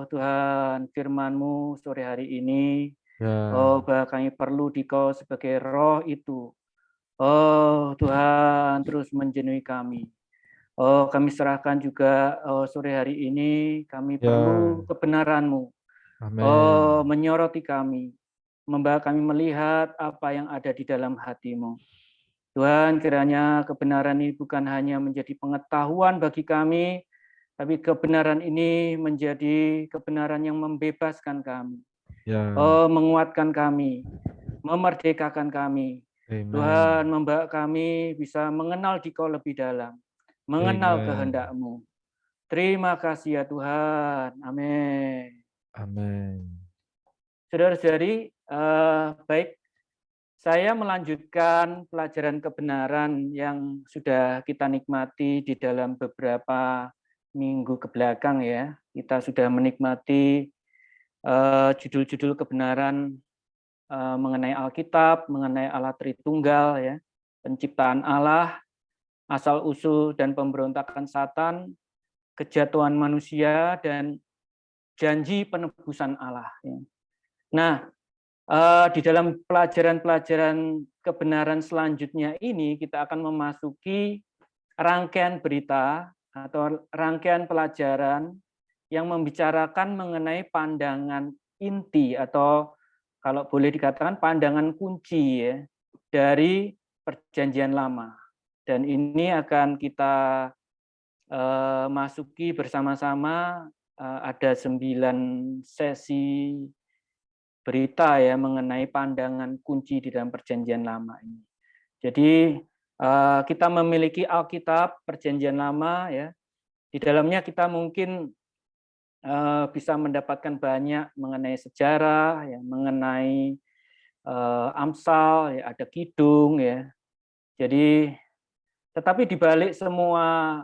Tuhan firman-Mu sore hari ini. Ya. Bahwa kami perlu Dikau sebagai roh itu. Tuhan terus menjenuhi kami. Kami serahkan juga sore hari ini kami perlu kebenaran-Mu. Amin. Menyoroti kami, membawa kami melihat apa yang ada di dalam hati-Mu. Tuhan, kiranya kebenaran ini bukan hanya menjadi pengetahuan bagi kami, tapi kebenaran ini menjadi kebenaran yang membebaskan kami, menguatkan kami, memerdekakan kami. Amen. Tuhan, membawa kami bisa mengenal Dikau lebih dalam, mengenal kehendak-Mu. Terima kasih ya Tuhan. Amin. Amin. Saudara-saudari, baik, saya melanjutkan pelajaran kebenaran yang sudah kita nikmati di dalam beberapa minggu kebelakang ya. Kita sudah menikmati judul-judul kebenaran mengenai Alkitab, mengenai Allah Tritunggal ya, penciptaan Allah, asal-usul dan pemberontakan Satan, kejatuhan manusia dan janji penebusan Allah. Nah, di dalam pelajaran-pelajaran kebenaran selanjutnya ini kita akan memasuki rangkaian berita atau rangkaian pelajaran yang membicarakan mengenai pandangan inti atau kalau boleh dikatakan pandangan kunci ya dari Perjanjian Lama. Dan ini akan kita masuki bersama-sama. Ada 9 sesi berita ya mengenai pandangan kunci di dalam Perjanjian Lama ini. Jadi kita memiliki Alkitab Perjanjian Lama ya. Di dalamnya kita mungkin bisa mendapatkan banyak mengenai sejarah ya, mengenai Amsal ya, ada Kidung ya. Jadi tetapi di balik semua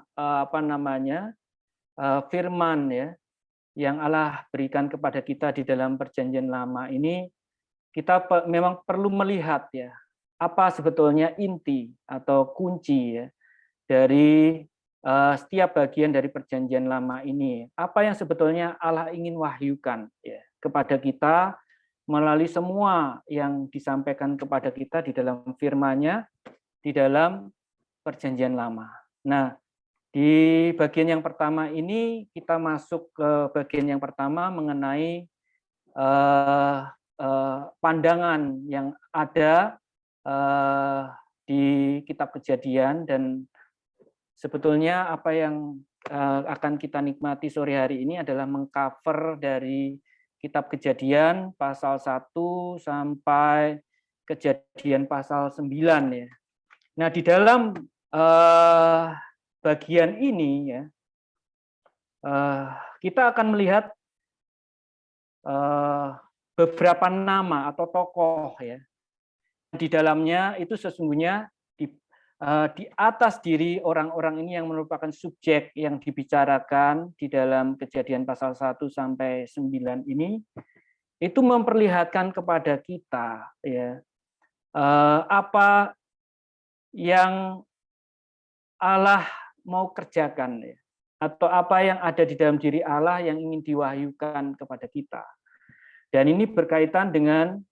firman ya yang Allah berikan kepada kita di dalam Perjanjian Lama ini, kita memang perlu melihat ya apa sebetulnya inti atau kunci ya dari setiap bagian dari Perjanjian Lama ini. Apa yang sebetulnya Allah ingin wahyukan ya kepada kita melalui semua yang disampaikan kepada kita di dalam firman-Nya di dalam Perjanjian Lama. Nah, di bagian yang pertama ini kita masuk ke bagian yang pertama mengenai pandangan yang ada di Kitab Kejadian dan sebetulnya apa yang akan kita nikmati sore hari ini adalah mengcover dari Kitab Kejadian pasal 1 sampai Kejadian pasal 9 ya. Nah, di dalam bagian ini ya kita akan melihat beberapa nama atau tokoh ya di dalamnya itu sesungguhnya di atas diri orang-orang ini yang merupakan subjek yang dibicarakan di dalam Kejadian pasal 1 sampai 9 ini, itu memperlihatkan kepada kita ya apa yang Allah mau kerjakan ya, atau apa yang ada di dalam diri Allah yang ingin diwahyukan kepada kita. Dan ini berkaitan dengan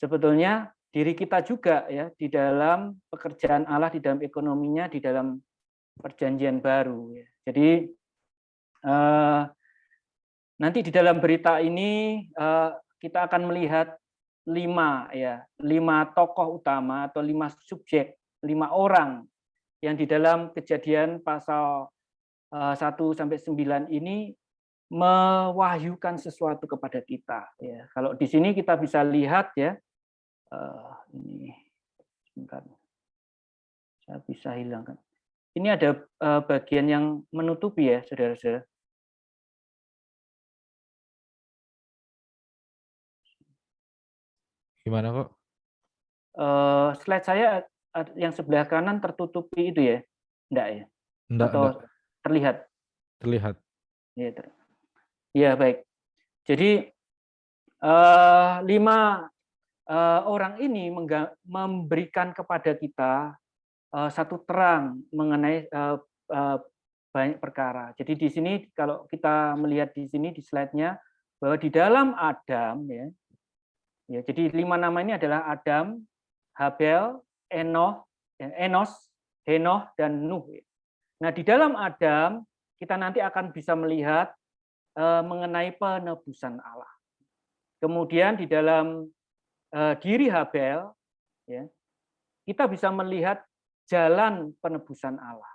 sebetulnya diri kita juga ya, di dalam pekerjaan Allah, di dalam ekonominya, di dalam perjanjian baru ya. Jadi nanti di dalam berita ini kita akan melihat 5 tokoh utama atau 5 subjek, 5 orang yang di dalam Kejadian pasal 1 sampai 9 ini mewahyukan sesuatu kepada kita ya. Kalau di sini kita bisa lihat ya, ini sebentar, saya bisa hilangkan. Ini ada bagian yang menutupi ya, saudara-saudara. Gimana kok? Slide saya yang sebelah kanan tertutupi itu ya, enggak ya? Enggak, Atau enggak. terlihat? Terlihat. Ya, ya baik. Jadi 5 orang ini memberikan kepada kita satu terang mengenai banyak perkara. Jadi di sini kalau kita melihat di sini di slide-nya bahwa di dalam Adam ya, jadi 5 nama ini adalah Adam, Habel, Enos, Henoh, dan Nuh. Nah di dalam Adam kita nanti akan bisa melihat mengenai penebusan Allah. Kemudian di dalam diri Habel, ya, kita bisa melihat jalan penebusan Allah.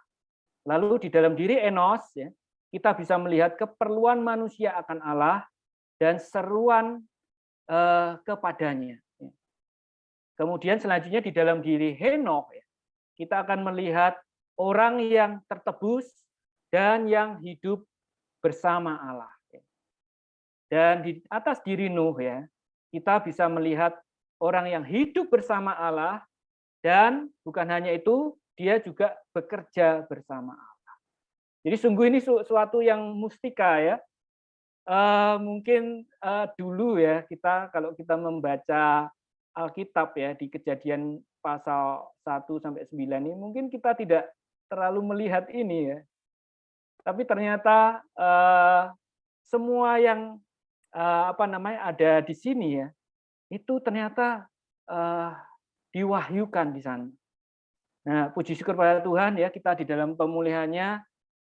Lalu di dalam diri Enos, ya, kita bisa melihat keperluan manusia akan Allah dan seruan kepadanya. Kemudian selanjutnya di dalam diri Henoh, ya, kita akan melihat orang yang tertebus dan yang hidup bersama Allah. Dan di atas diri Nuh ya, kita bisa melihat orang yang hidup bersama Allah dan bukan hanya itu, dia juga bekerja bersama Allah. Jadi sungguh ini suatu yang mustika ya. Mungkin dulu ya kita kalau kita membaca Alkitab ya di Kejadian pasal 1 sampai 9 ini mungkin kita tidak terlalu melihat ini ya. Tapi ternyata semua yang ada di sini ya, itu ternyata diwahyukan di sana. Nah, puji syukur pada Tuhan ya, kita di dalam pemulihannya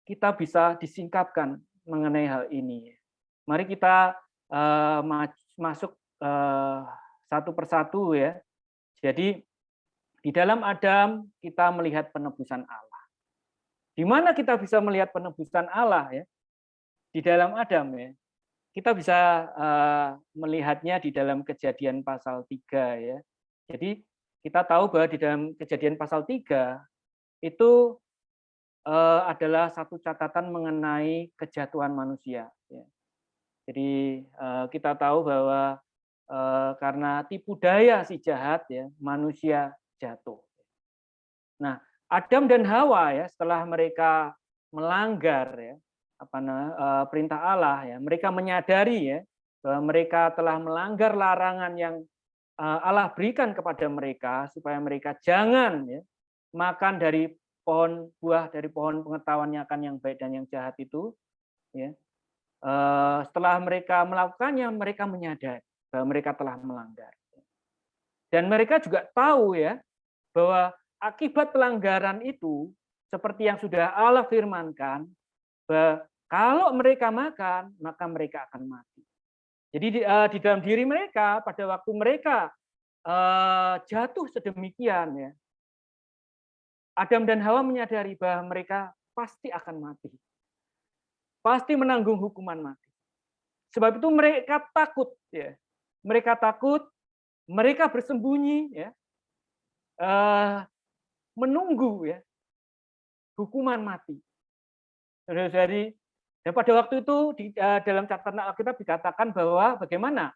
kita bisa disingkapkan mengenai hal ini. Mari kita masuk satu persatu ya. Jadi di dalam Adam kita melihat penebusan Allah. Di mana kita bisa melihat penebusan Allah ya? Di dalam Adam ya. Kita bisa melihatnya di dalam Kejadian pasal 3 ya. Jadi kita tahu bahwa di dalam Kejadian pasal 3 itu adalah satu catatan mengenai kejatuhan manusia ya. Jadi kita tahu bahwa karena tipu daya si jahat ya, manusia jatuh. Nah, Adam dan Hawa ya setelah mereka melanggar ya perintah Allah ya, mereka menyadari ya bahwa mereka telah melanggar larangan yang Allah berikan kepada mereka supaya mereka jangan ya makan dari buah dari pohon pengetahuannya akan yang baik dan yang jahat itu ya. Setelah mereka melakukannya, mereka menyadari bahwa mereka telah melanggar. Dan mereka juga tahu ya bahwa akibat pelanggaran itu seperti yang sudah Allah firmankan bahwa kalau mereka makan, maka mereka akan mati. Jadi di dalam diri mereka pada waktu mereka jatuh sedemikian ya, Adam dan Hawa menyadari bahwa mereka pasti akan mati, pasti menanggung hukuman mati. Sebab itu mereka takut ya, mereka takut, mereka bersembunyi ya, menunggu ya hukuman mati. Jadi dan pada waktu itu dalam catatan Alkitab dikatakan bahwa bagaimana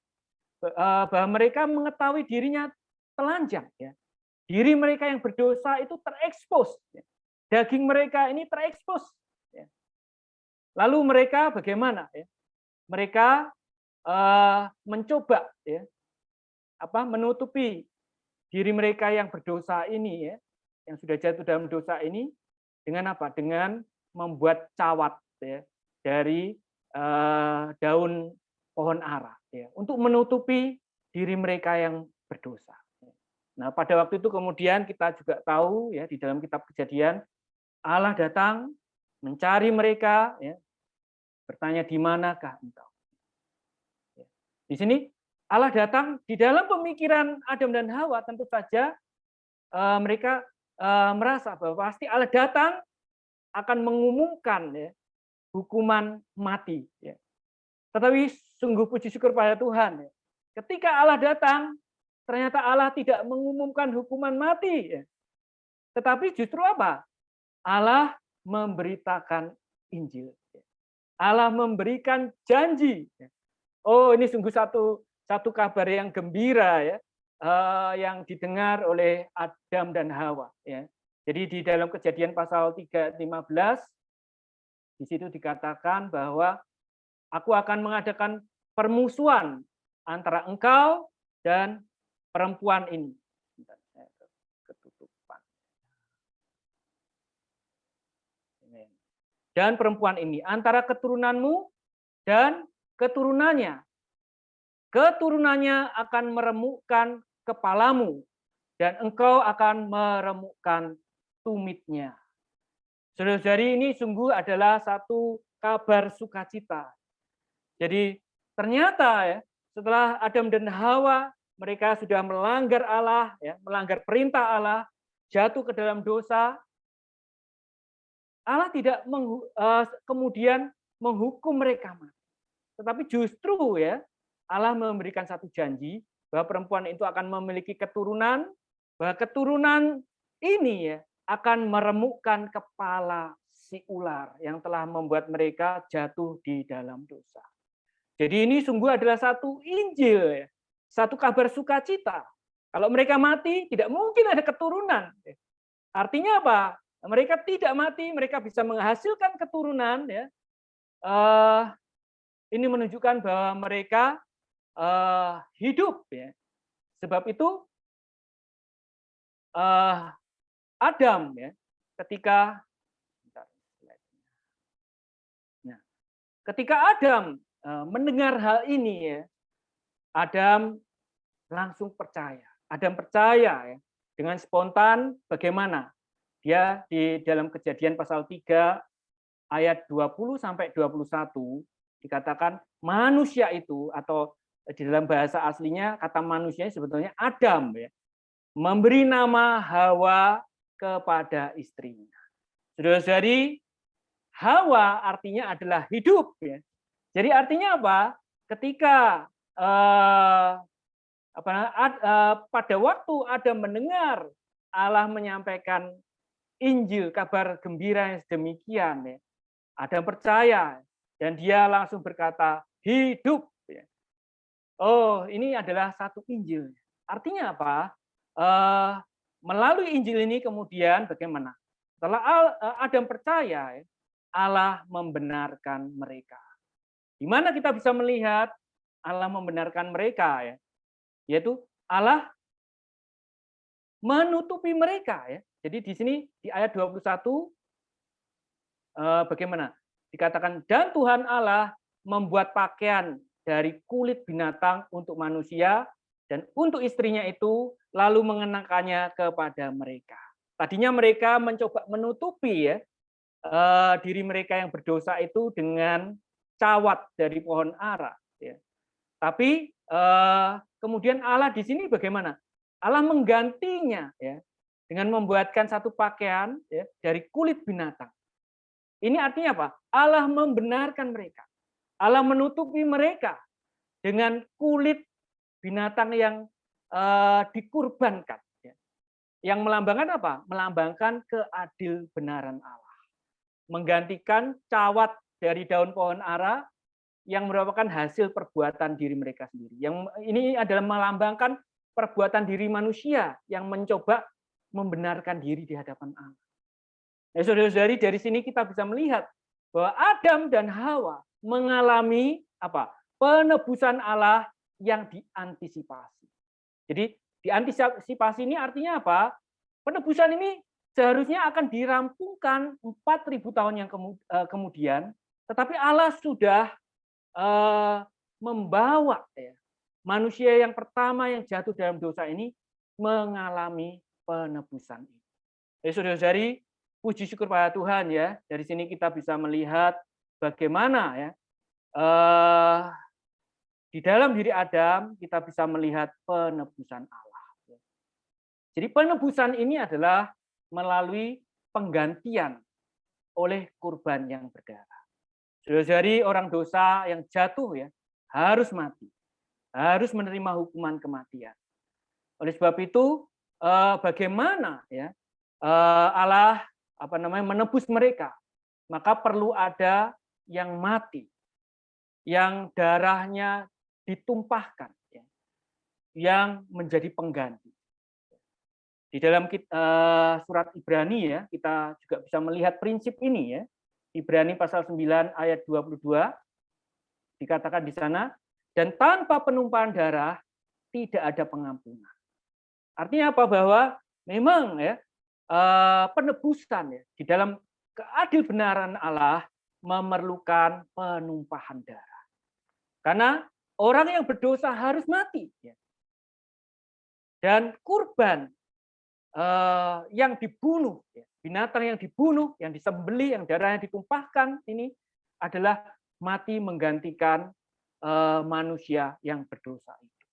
bahwa mereka mengetahui dirinya telanjang ya. diri mereka yang berdosa itu terekspos. Daging mereka ini terekspos. Lalu mereka bagaimana? Mereka mencoba menutupi diri mereka yang berdosa ini, yang sudah jatuh dalam dosa ini, dengan apa? Dengan membuat cawat dari daun pohon ara, untuk menutupi diri mereka yang berdosa. Nah, pada waktu itu kemudian kita juga tahu di dalam kitab Kejadian, Allah datang mencari mereka, bertanya, di manakah engkau? Di sini Allah datang di dalam pemikiran Adam dan Hawa, tentu saja mereka merasa bahwa pasti Allah datang akan mengumumkan hukuman mati. Tetapi sungguh puji syukur pada Tuhan, ketika Allah datang, ternyata Allah tidak mengumumkan hukuman mati, tetapi justru apa? Allah memberitakan Injil. Allah memberikan janji. Oh, ini sungguh satu kabar yang gembira yang didengar oleh Adam dan Hawa. Jadi di dalam Kejadian pasal 3:15 di situ dikatakan bahwa aku akan mengadakan permusuhan antara engkau dan perempuan ini. Ketutupan. Dan perempuan ini antara keturunanmu dan keturunannya. Keturunannya akan meremukkan kepalamu dan engkau akan meremukkan tumitnya. Saudara-saudari, ini sungguh adalah satu kabar sukacita. Jadi ternyata setelah Adam dan Hawa mereka sudah melanggar Allah, melanggar perintah Allah, jatuh ke dalam dosa. Allah tidak kemudian menghukum mereka, tetapi justru Allah memberikan satu janji bahwa perempuan itu akan memiliki keturunan, bahwa keturunan ini akan meremukkan kepala si ular yang telah membuat mereka jatuh di dalam dosa. Jadi ini sungguh adalah satu Injil, satu kabar sukacita. Kalau mereka mati, tidak mungkin ada keturunan. Artinya apa? Mereka tidak mati, mereka bisa menghasilkan keturunan. Ini menunjukkan bahwa mereka hidup. Sebab itu Adam ketika Adam mendengar hal ini, Adam langsung percaya. Adam percaya dengan spontan. Bagaimana? Dia di dalam Kejadian pasal 3 ayat 20 sampai 21 dikatakan manusia itu, atau di dalam bahasa aslinya kata manusia sebetulnya Adam, memberi nama Hawa kepada istrinya. Saudara-saudari, Hawa artinya adalah hidup. Jadi artinya apa? Ketika pada waktu Adam mendengar Allah menyampaikan Injil, kabar gembira yang sedemikian, Adam percaya dan dia langsung berkata, hidup. Oh, ini adalah satu Injil. Artinya apa? Melalui Injil ini kemudian bagaimana? Setelah Adam percaya, Allah membenarkan mereka. Di mana kita bisa melihat Allah membenarkan mereka, yaitu Allah menutupi mereka. Jadi di sini di ayat 21 bagaimana? Dikatakan, dan Tuhan Allah membuat pakaian dari kulit binatang untuk manusia dan untuk istrinya itu, lalu mengenakannya kepada mereka. Tadinya mereka mencoba menutupi diri mereka yang berdosa itu dengan cawat dari pohon ara. Tapi kemudian Allah di sini bagaimana? Allah menggantinya dengan membuatkan satu pakaian dari kulit binatang. Ini artinya apa? Allah membenarkan mereka. Allah menutupi mereka dengan kulit binatang yang dikurbankan. Yang melambangkan apa? Melambangkan keadil benaran Allah. Menggantikan cawat dari daun pohon ara yang merupakan hasil perbuatan diri mereka sendiri. Yang ini adalah melambangkan perbuatan diri manusia yang mencoba membenarkan diri di hadapan Allah. Saudara-saudari, dari sini kita bisa melihat bahwa Adam dan Hawa mengalami apa? Penebusan Allah yang diantisipasi. Jadi diantisipasi ini artinya apa? Penebusan ini seharusnya akan dirampungkan 4.000 tahun yang kemudian, tetapi Allah sudah membawa manusia yang pertama yang jatuh dalam dosa ini mengalami penebusan ini. Jadi saudara-saudari, puji syukur pada Tuhan ya. Dari sini kita bisa melihat bagaimana ya di dalam diri Adam kita bisa melihat penebusan Allah. Jadi penebusan ini adalah melalui penggantian oleh kurban yang berdarah. Saudara-saudari, orang dosa yang jatuh ya harus mati, harus menerima hukuman kematian. Oleh sebab itu, bagaimana ya Allah menebus mereka? Maka perlu ada yang mati, yang darahnya ditumpahkan, ya, yang menjadi pengganti. Di dalam surat Ibrani ya, kita juga bisa melihat prinsip ini ya. Ibrani pasal 9 ayat 22 dikatakan di sana, dan tanpa penumpahan darah tidak ada pengampunan. Artinya apa? Bahwa memang ya penebusan ya di dalam keadilbenaran Allah memerlukan penumpahan darah. Karena orang yang berdosa harus mati. Ya. Dan kurban yang dibunuh, ya, binatang yang dibunuh, yang disembelih, yang darahnya ditumpahkan, ini adalah mati menggantikan manusia yang berdosa itu.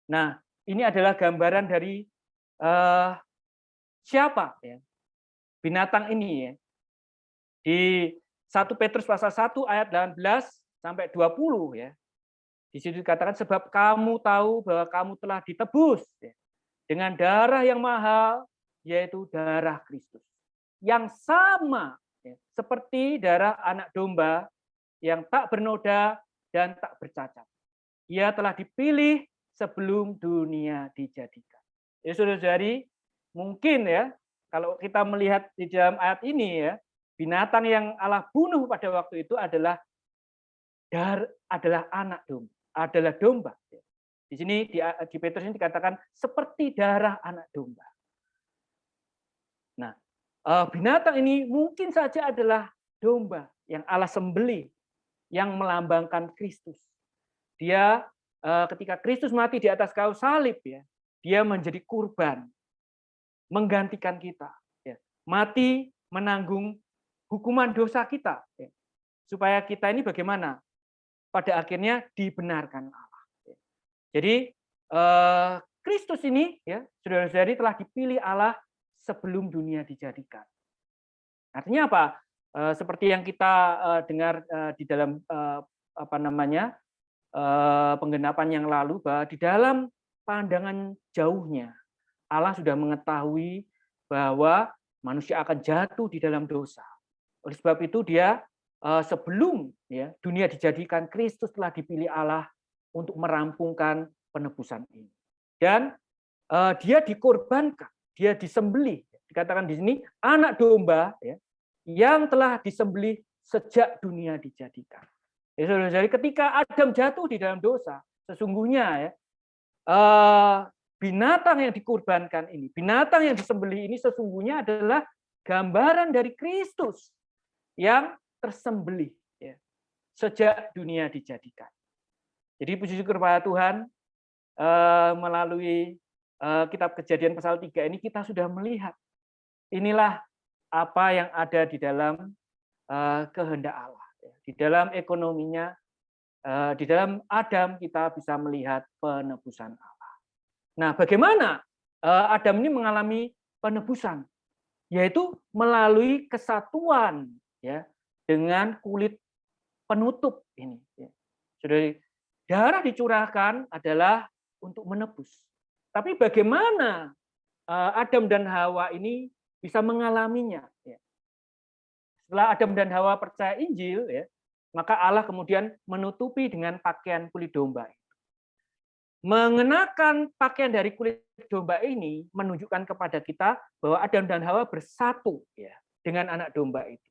Nah, ini adalah gambaran dari siapa ya binatang ini ya. Di 1 Petrus pasal 1 ayat 18 sampai 20 ya. Di situ dikatakan sebab kamu tahu bahwa kamu telah ditebus ya, dengan darah yang mahal, yaitu darah Kristus. Yang sama ya, seperti darah anak domba yang tak bernoda dan tak bercacat. Ia telah dipilih sebelum dunia dijadikan. Ya saudara-saudari, mungkin ya kalau kita melihat di dalam ayat ini ya, binatang yang Allah bunuh pada waktu itu adalah anak domba, adalah domba. Di sini di Petrus ini dikatakan seperti darah anak domba. Nah, binatang ini mungkin saja adalah domba yang Allah sembelih, yang melambangkan Kristus. Dia ketika Kristus mati di atas kayu salib ya, dia menjadi kurban, menggantikan kita, ya. Mati menanggung hukuman dosa kita, ya. Supaya kita ini bagaimana? Pada akhirnya dibenarkan Allah. Ya. Jadi Kristus ini, ya, saudara-saudari telah dipilih Allah sebelum dunia dijadikan. Artinya apa? Seperti yang kita dengar di dalam penggenapan yang lalu, bahwa di dalam pandangan jauhnya Allah sudah mengetahui bahwa manusia akan jatuh di dalam dosa. Oleh sebab itu dia sebelum ya dunia dijadikan, Kristus telah dipilih Allah untuk merampungkan penebusan ini. Dan dia dikorbankan, dia disembelih. Dikatakan di sini anak domba ya, yang telah disembelih sejak dunia dijadikan. Ya, saudara-saudari, ketika Adam jatuh di dalam dosa, sesungguhnya ya binatang yang dikorbankan ini, binatang yang disembelih ini sesungguhnya adalah gambaran dari Kristus yang tersembelih ya, sejak dunia dijadikan. Jadi puji syukur pada Tuhan, melalui kitab Kejadian pasal 3 ini kita sudah melihat inilah apa yang ada di dalam kehendak Allah. Di dalam ekonominya, di dalam Adam kita bisa melihat penebusan Allah. Nah, bagaimana Adam ini mengalami penebusan? Yaitu melalui kesatuan ya dengan kulit penutup ini. Sudah, darah dicurahkan adalah untuk menebus. Tapi bagaimana Adam dan Hawa ini bisa mengalaminya? Setelah Adam dan Hawa percaya Injil, ya, maka Allah kemudian menutupi dengan pakaian kulit domba. mengenakan pakaian dari kulit domba ini menunjukkan kepada kita bahwa Adam dan Hawa bersatu ya dengan anak domba itu.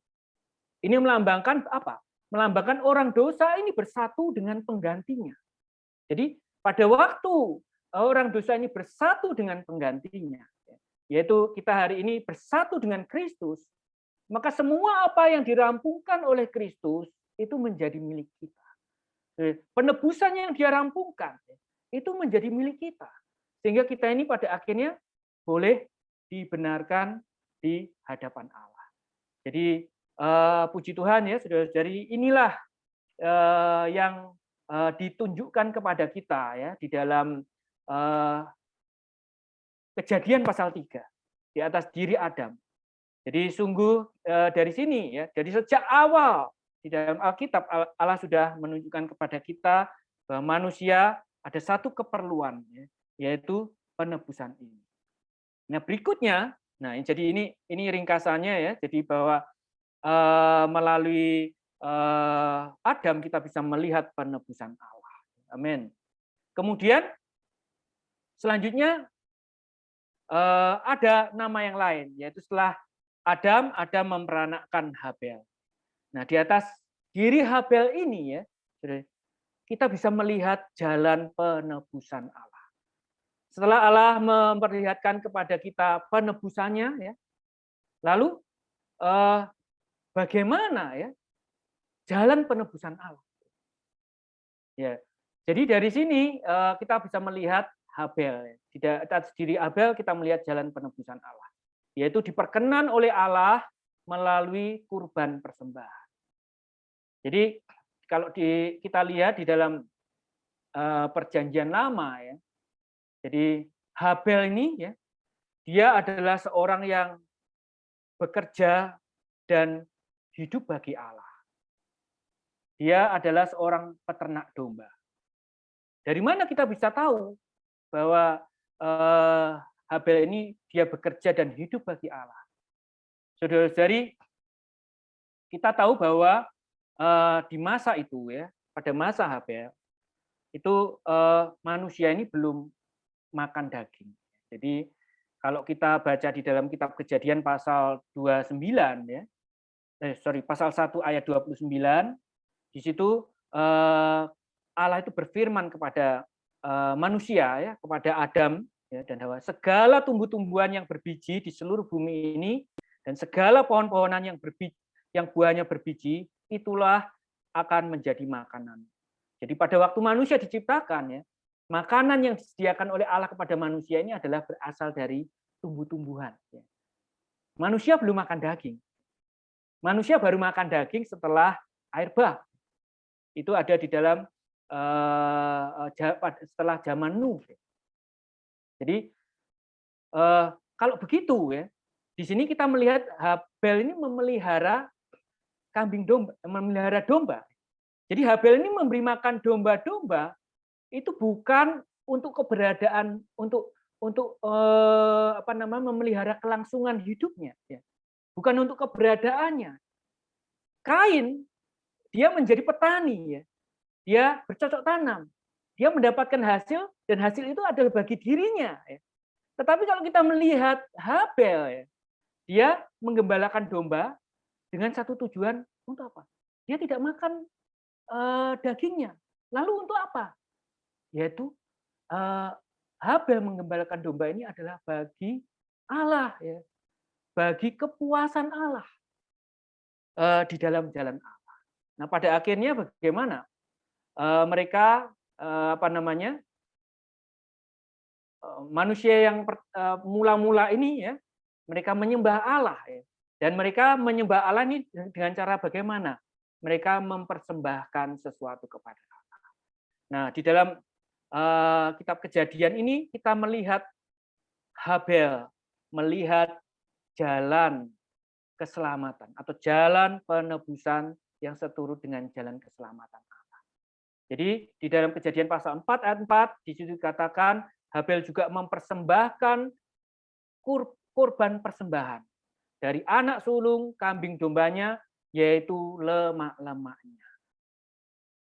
Ini melambangkan apa? Melambangkan orang dosa ini bersatu dengan penggantinya. Jadi pada waktu orang dosa ini bersatu dengan penggantinya, yaitu kita hari ini bersatu dengan Kristus, maka semua apa yang dirampungkan oleh Kristus itu menjadi milik kita. Penebusan yang dia rampungkan itu menjadi milik kita. Sehingga kita ini pada akhirnya boleh dibenarkan di hadapan Allah. Jadi puji Tuhan ya, saudara-saudari, inilah yang ditunjukkan kepada kita ya di dalam Kejadian pasal 3 di atas diri Adam. Jadi sungguh dari sini ya, jadi sejak awal di dalam Alkitab Allah sudah menunjukkan kepada kita bahwa manusia ada satu keperluan ya, yaitu penebusan ini. Nah, berikutnya, nah jadi ini ringkasannya ya, jadi bahwa melalui Adam kita bisa melihat penebusan Allah. Amin. Kemudian selanjutnya ada nama yang lain, yaitu setelah Adam memperanakkan Habel. Nah, di atas diri Habel ini ya, kita bisa melihat jalan penebusan Allah. Setelah Allah memperlihatkan kepada kita penebusannya, ya, lalu bagaimana ya jalan penebusan Allah? Ya, jadi dari sini kita bisa melihat Habel. Di atas diri Habel kita melihat jalan penebusan Allah, yaitu diperkenan oleh Allah melalui kurban persembahan. Jadi kalau kita lihat di dalam Perjanjian Lama ya, jadi Habel ini ya, dia adalah seorang yang bekerja dan hidup bagi Allah. Dia adalah seorang peternak domba. Dari mana kita bisa tahu bahwa Habel ini dia bekerja dan hidup bagi Allah? Saudara-saudari, kita tahu bahwa di masa itu ya, pada masa Habel itu manusia ini belum makan daging. Jadi kalau kita baca di dalam kitab Kejadian pasal 29 ya, pasal 1 ayat 29, di situ Allah itu berfirman kepada manusia ya, kepada Adam ya, dan Hawa, segala tumbuh-tumbuhan yang berbiji di seluruh bumi ini dan segala pohon-pohonan yang buahnya berbiji itulah akan menjadi makanan. Jadi pada waktu manusia diciptakan ya, makanan yang disediakan oleh Allah kepada manusia ini adalah berasal dari tumbuh-tumbuhan. Ya. Manusia belum makan daging. Manusia baru makan daging setelah air bah. Itu ada di dalam setelah zaman Nuh. Jadi kalau begitu ya, di sini kita melihat Habel ini memelihara kambing domba, memelihara domba. Jadi Habel ini memberi makan domba-domba itu bukan untuk keberadaan untuk memelihara kelangsungan hidupnya, ya. Bukan untuk keberadaannya. Kain dia menjadi petani ya. Dia bercocok tanam. Dia mendapatkan hasil dan hasil itu adalah bagi dirinya ya. Tetapi kalau kita melihat Habel ya, dia menggembalakan domba dengan satu tujuan untuk apa? Dia tidak makan dagingnya. Lalu untuk apa? Yaitu Habel menggembalakan domba ini adalah bagi Allah ya, bagi kepuasan Allah di dalam jalan Allah. Nah pada akhirnya bagaimana mereka manusia yang mula-mula ini ya, mereka menyembah Allah ya, dan mereka menyembah Allah ini dengan cara bagaimana? Mereka mempersembahkan sesuatu kepada Allah. Nah di dalam kitab Kejadian ini kita melihat Habel melihat jalan keselamatan atau jalan penebusan yang seturut dengan jalan keselamatan Allah. Jadi di dalam Kejadian pasal 4 ayat 4 di situ dikatakan Habel juga mempersembahkan kurban persembahan dari anak sulung kambing dombanya, yaitu lemak-lemaknya.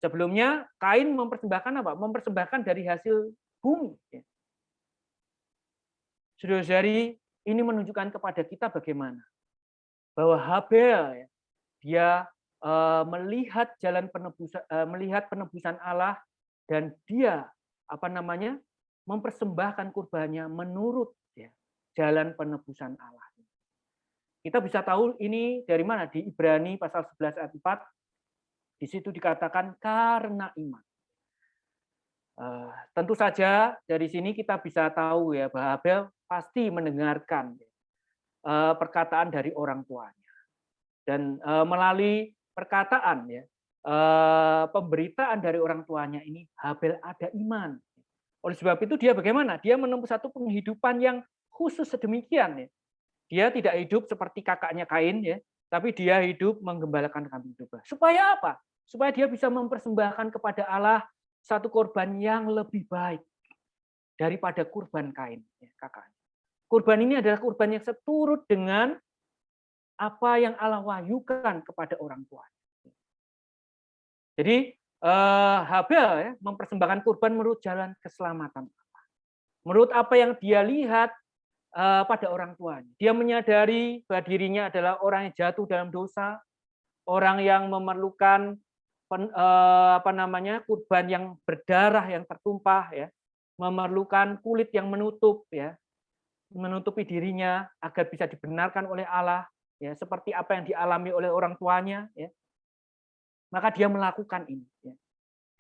Sebelumnya Kain mempersembahkan apa? Mempersembahkan dari hasil bumi. Ya. Saudara-saudari, ini menunjukkan kepada kita bagaimana bahwa Habel ya, dia melihat jalan penebusan, melihat penebusan Allah, dan dia mempersembahkan kurbannya menurut ya, jalan penebusan Allah. Kita bisa tahu ini dari mana? Di Ibrani pasal 11 ayat 4, di situ dikatakan karena iman. Tentu saja dari sini kita bisa tahu ya bahwa Habel pasti mendengarkan perkataan dari orang tuanya, dan melalui perkataan ya pemberitaan dari orang tuanya ini Habel ada iman. Oleh sebab itu dia bagaimana? Dia menempuh satu penghidupan yang khusus sedemikian ya. Dia tidak hidup seperti kakaknya Kain ya, tapi dia hidup menggembalakan kambing domba. Supaya apa? Supaya dia bisa mempersembahkan kepada Allah satu korban yang lebih baik daripada kurban Kain ya, kakaknya. Kurban ini adalah kurban yang seturut dengan apa yang Allah wahyukan kepada orang tuanya. Jadi Habel ya, mempersembahkan kurban menurut jalan keselamatan Allah. Menurut apa yang dia lihat pada orang tuanya. Dia menyadari bahwa dirinya adalah orang yang jatuh dalam dosa, orang yang memerlukan kurban yang berdarah yang tertumpah ya, memerlukan kulit yang menutup ya, menutupi dirinya agar bisa dibenarkan oleh Allah ya, seperti apa yang dialami oleh orang tuanya ya. Maka dia melakukan ini ya.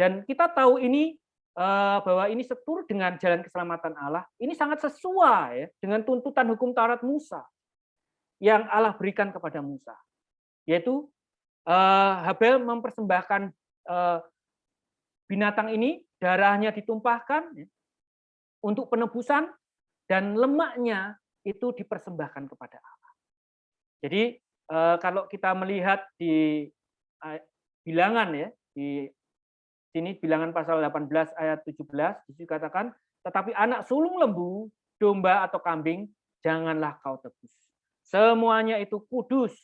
Dan kita tahu ini bahwa ini seturut dengan jalan keselamatan Allah. Ini sangat sesuai ya, dengan tuntutan hukum Taurat Musa yang Allah berikan kepada Musa, yaitu Habel mempersembahkan binatang ini, darahnya ditumpahkan ya, untuk penebusan, dan lemaknya itu dipersembahkan kepada Allah. Jadi kalau kita melihat di Bilangan ya, di sini Bilangan pasal 18 ayat 17 dikatakan, tetapi anak sulung lembu, domba atau kambing janganlah kau tebus. Semuanya itu kudus.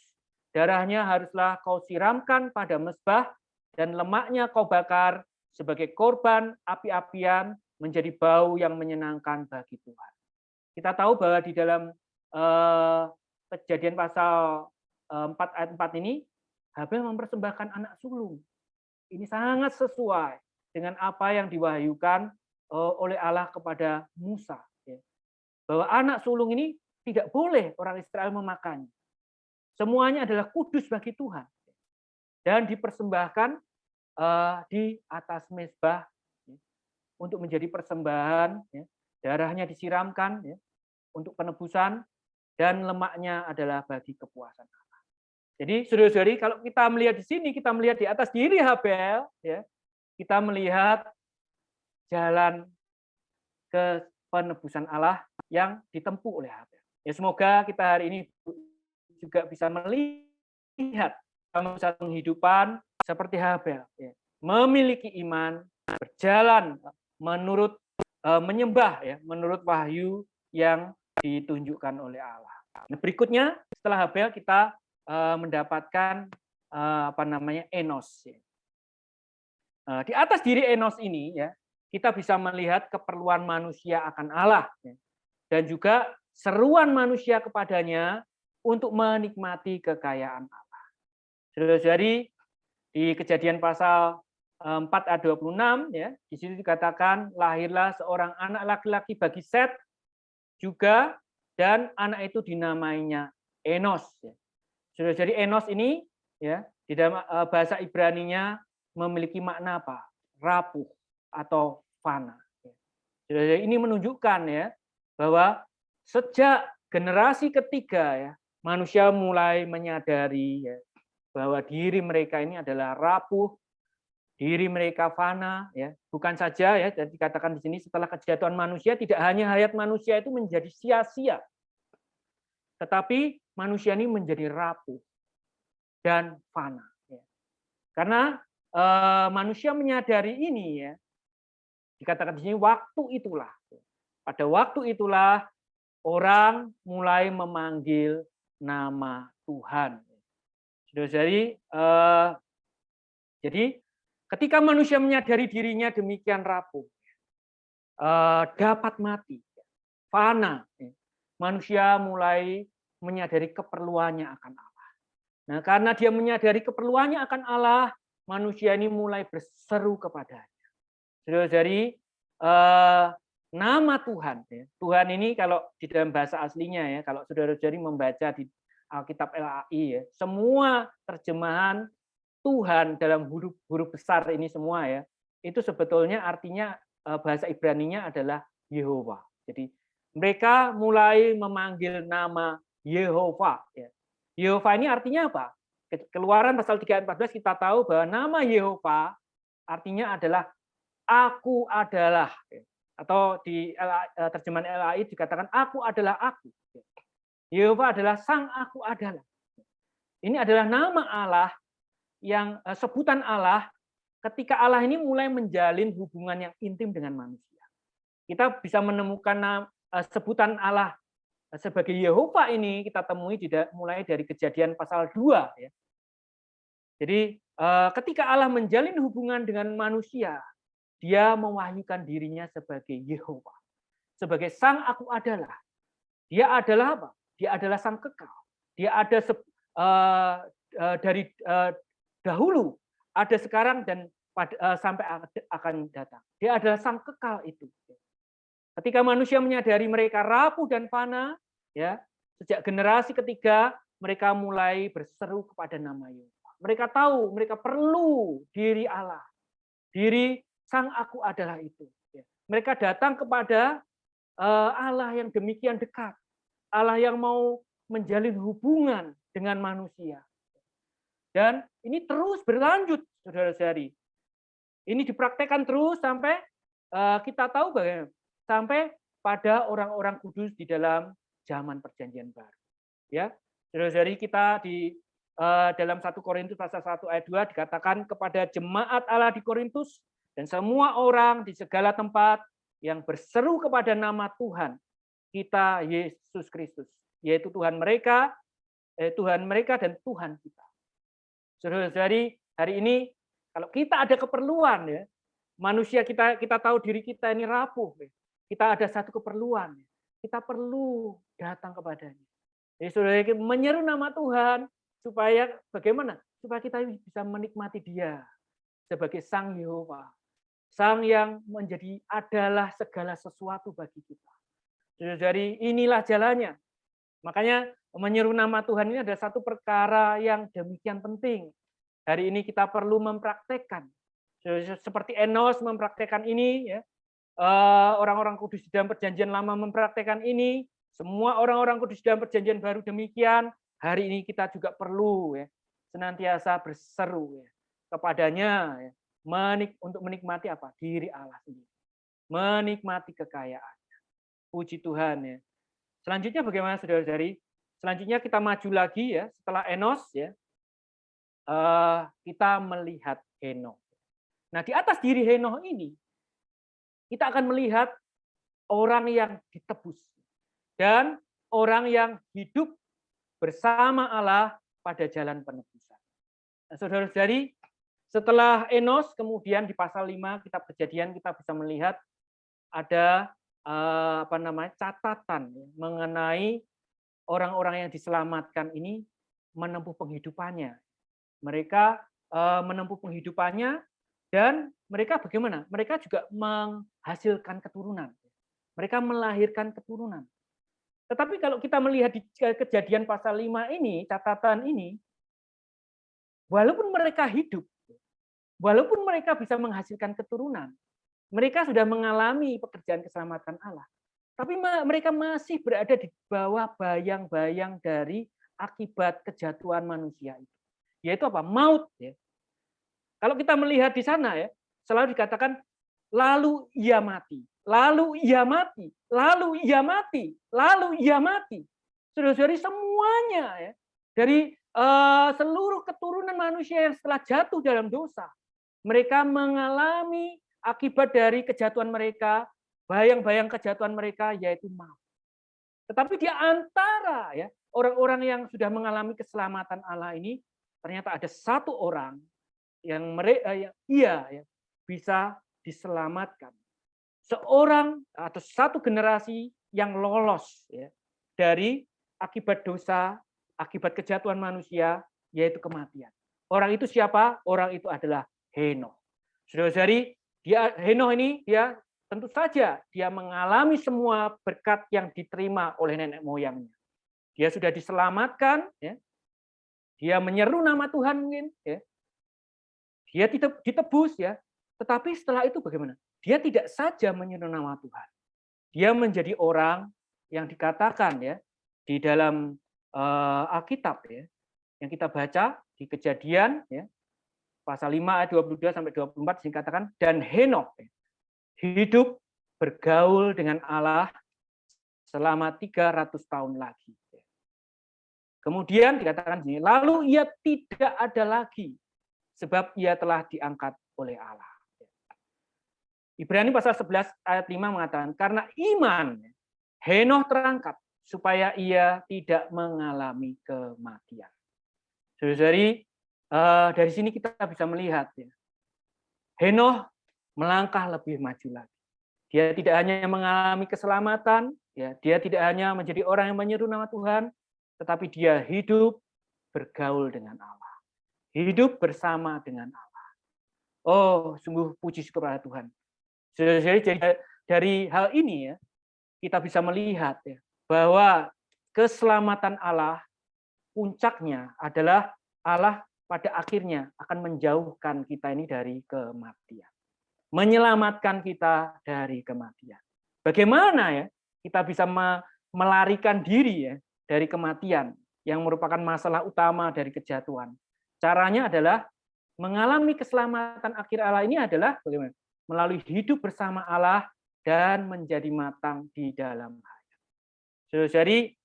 Darahnya haruslah kau siramkan pada mezbah, dan lemaknya kau bakar sebagai korban api-apian, menjadi bau yang menyenangkan bagi Tuhan. Kita tahu bahwa di dalam Kejadian pasal 4 ayat 4 ini, Habel mempersembahkan anak sulung. Ini sangat sesuai dengan apa yang diwahyukan oleh Allah kepada Musa. Bahwa anak sulung ini tidak boleh orang Israel memakannya. Semuanya adalah kudus bagi Tuhan. Dan dipersembahkan di atas mezbah untuk menjadi persembahan. Darahnya disiramkan untuk penebusan, dan lemaknya adalah bagi kepuasan Allah. Jadi saudara-saudari, kalau kita melihat di sini, kita melihat di atas diri Habel, ya, kita melihat jalan ke penebusan Allah yang ditempuh oleh Habel. Ya, semoga kita hari ini juga bisa melihat satu kehidupan seperti Habel, ya, memiliki iman, berjalan menurut menyembah, ya, menurut wahyu yang ditunjukkan oleh Allah. Nah, berikutnya setelah Habel kita mendapatkan Enos. Di atas diri Enos ini ya, kita bisa melihat keperluan manusia akan Allah ya, dan juga seruan manusia kepadanya untuk menikmati kekayaan Allah. Saudara-saudari, di Kejadian pasal 4 ayat 26 ya, di situ dikatakan lahirlah seorang anak laki-laki bagi Set juga, dan anak itu dinamainya Enos ya. Jadi Enos ini ya di dalam bahasa Ibraninya memiliki makna apa? Rapuh atau fana. Jadi ini menunjukkan ya bahwa sejak generasi ketiga ya, manusia mulai menyadari ya, bahwa diri mereka ini adalah rapuh, diri mereka fana ya. Bukan saja ya, dan dikatakan di sini setelah kejatuhan manusia tidak hanya hayat manusia itu menjadi sia-sia, tetapi manusia ini menjadi rapuh dan fana. Karena manusia menyadari ini ya, dikatakan di sini waktu itulah. Pada waktu itulah orang mulai memanggil nama Tuhan. Jadi ketika manusia menyadari dirinya demikian rapuh, dapat mati, fana. Manusia mulai menyadari keperluannya akan Allah. Nah, karena dia menyadari keperluannya akan Allah, manusia ini mulai berseru kepadanya. Saudara-saudari, nama Tuhan, Tuhan ini kalau di dalam bahasa aslinya ya, kalau saudara-saudari membaca di Alkitab LAI ya, semua terjemahan Tuhan dalam huruf besar ini semua ya, itu sebetulnya artinya bahasa Ibraninya adalah Yehova. Jadi mereka mulai memanggil nama Yehova. Yehova ini artinya apa? Keluaran pasal 3:14 kita tahu bahwa nama Yehova artinya adalah aku adalah. Atau di terjemahan LAI dikatakan aku adalah aku. Yehova adalah sang aku adalah. Ini adalah nama Allah yang sebutan Allah ketika Allah ini mulai menjalin hubungan yang intim dengan manusia. Kita bisa menemukan sebutan Allah sebagai Yehova ini kita temui mulai dari Kejadian pasal 2 ya. Jadi ketika Allah menjalin hubungan dengan manusia, dia mewahyukan dirinya sebagai Yehova, sebagai sang aku adalah. Dia adalah apa? Dia adalah sang kekal. Dia ada dari dahulu, ada sekarang dan sampai akan datang. Dia adalah sang kekal itu. Ketika manusia menyadari mereka rapuh dan fana, ya, sejak generasi ketiga mereka mulai berseru kepada nama Yehova. Mereka tahu mereka perlu diri Allah, diri sang aku adalah itu. Mereka datang kepada Allah yang demikian dekat, Allah yang mau menjalin hubungan dengan manusia. Dan ini terus berlanjut, saudara-saudari. Ini dipraktekkan terus sampai kita tahu bagaimana. Sampai pada orang-orang kudus di dalam zaman Perjanjian Baru. Ya, saudara-saudari, kita di dalam 1 Korintus pasal 1 ayat 2 dikatakan kepada jemaat Allah di Korintus dan semua orang di segala tempat yang berseru kepada nama Tuhan kita Yesus Kristus, yaitu Tuhan mereka dan Tuhan kita. Saudara-saudari, hari ini kalau kita ada keperluan ya, manusia kita tahu diri kita ini rapuh. Ya. Kita ada satu keperluan, kita perlu datang kepadanya. Jadi saudara menyeru nama Tuhan supaya bagaimana? Supaya kita bisa menikmati Dia sebagai Sang Yehova, Sang yang adalah segala sesuatu bagi kita. Saudara, inilah jalannya. Makanya menyeru nama Tuhan ini adalah satu perkara yang demikian penting. Hari ini kita perlu mempraktekkan. Seperti Enos mempraktekkan ini, ya. Orang-orang kudus di dalam Perjanjian Lama mempraktekkan ini, semua orang-orang kudus di dalam Perjanjian Baru demikian. Hari ini kita juga perlu ya, senantiasa berseru ya, kepadanya ya, untuk menikmati apa? Diri Allah sendiri. Menikmati kekayaannya. Puji Tuhan ya. Selanjutnya bagaimana saudara-saudari? Selanjutnya kita maju lagi ya, setelah Enos ya. Kita melihat Henokh. Nah, di atas diri Henokh ini kita akan melihat orang yang ditebus dan orang yang hidup bersama Allah pada jalan penebusan. Nah, saudara-saudari, setelah Enos kemudian di pasal 5 kitab Kejadian kita bisa melihat ada catatan mengenai orang-orang yang diselamatkan ini menempuh penghidupannya. Mereka menempuh penghidupannya dan mereka bagaimana? Mereka juga menghasilkan keturunan. Mereka melahirkan keturunan. Tetapi kalau kita melihat di Kejadian pasal 5 ini, catatan ini, walaupun mereka hidup, walaupun mereka bisa menghasilkan keturunan, mereka sudah mengalami pekerjaan keselamatan Allah. Tapi mereka masih berada di bawah bayang-bayang dari akibat kejatuhan manusia itu. Yaitu apa? Maut. Ya. Kalau kita melihat di sana ya, selalu dikatakan lalu ia mati, lalu ia mati, lalu ia mati, lalu ia mati. Saudara-saudari semuanya ya, dari seluruh keturunan manusia yang setelah jatuh dalam dosa, mereka mengalami akibat dari kejatuhan mereka, bayang-bayang kejatuhan mereka yaitu maut. Tetapi di antara ya orang-orang yang sudah mengalami keselamatan Allah ini, ternyata ada satu orang yang ia bisa diselamatkan. seorang atau satu generasi yang lolos ya, dari akibat dosa, akibat kejatuhan manusia, yaitu kematian. Orang itu siapa? Orang itu adalah Henokh. Saudara-saudari, Henokh ini dia tentu saja dia mengalami semua berkat yang diterima oleh nenek moyangnya. Dia sudah diselamatkan, ya. Dia menyeru nama Tuhan mungkin, ya. Dia ditebus, ya. Tetapi setelah itu bagaimana? Dia tidak saja menyeru nama Tuhan. Dia menjadi orang yang dikatakan ya di dalam Alkitab ya, yang kita baca di Kejadian ya, pasal 5 ayat 22 sampai 24 dikatakan, dan Henokh ya, hidup bergaul dengan Allah selama 300 tahun lagi. Kemudian dikatakan gini, lalu ia tidak ada lagi sebab ia telah diangkat oleh Allah. Ibrani pasal 11 ayat 5 mengatakan, karena iman Henokh terangkat supaya ia tidak mengalami kematian. Saudara-saudari, dari sini kita bisa melihat ya, Henokh melangkah lebih maju lagi. Dia tidak hanya mengalami keselamatan, ya, dia tidak hanya menjadi orang yang menyeru nama Tuhan, tetapi dia hidup bergaul dengan Allah. Hidup bersama dengan Allah. Oh, sungguh puji syukur pada Tuhan. Jadi dari hal ini ya, kita bisa melihat ya, bahwa keselamatan Allah puncaknya adalah Allah pada akhirnya akan menjauhkan kita ini dari kematian. Menyelamatkan kita dari kematian. Bagaimana ya kita bisa melarikan diri ya dari kematian yang merupakan masalah utama dari kejatuhan. Caranya adalah mengalami keselamatan akhir Allah ini adalah bagaimana? Melalui hidup bersama Allah dan menjadi matang di dalam hayat. Jadi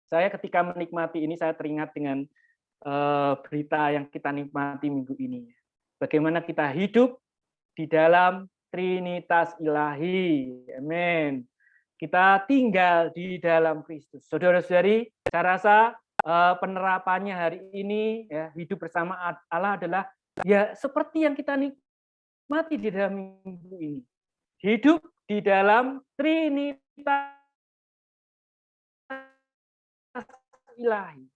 saya ketika menikmati ini saya teringat dengan berita yang kita nikmati minggu ini. Bagaimana kita hidup di dalam Trinitas Ilahi. Amin. Kita tinggal di dalam Kristus. Saudara-saudari, saya rasa penerapannya hari ini ya, hidup bersama Allah adalah ya seperti yang kita nikmati di dalam minggu ini. Hidup di dalam Trinitas Ilahi.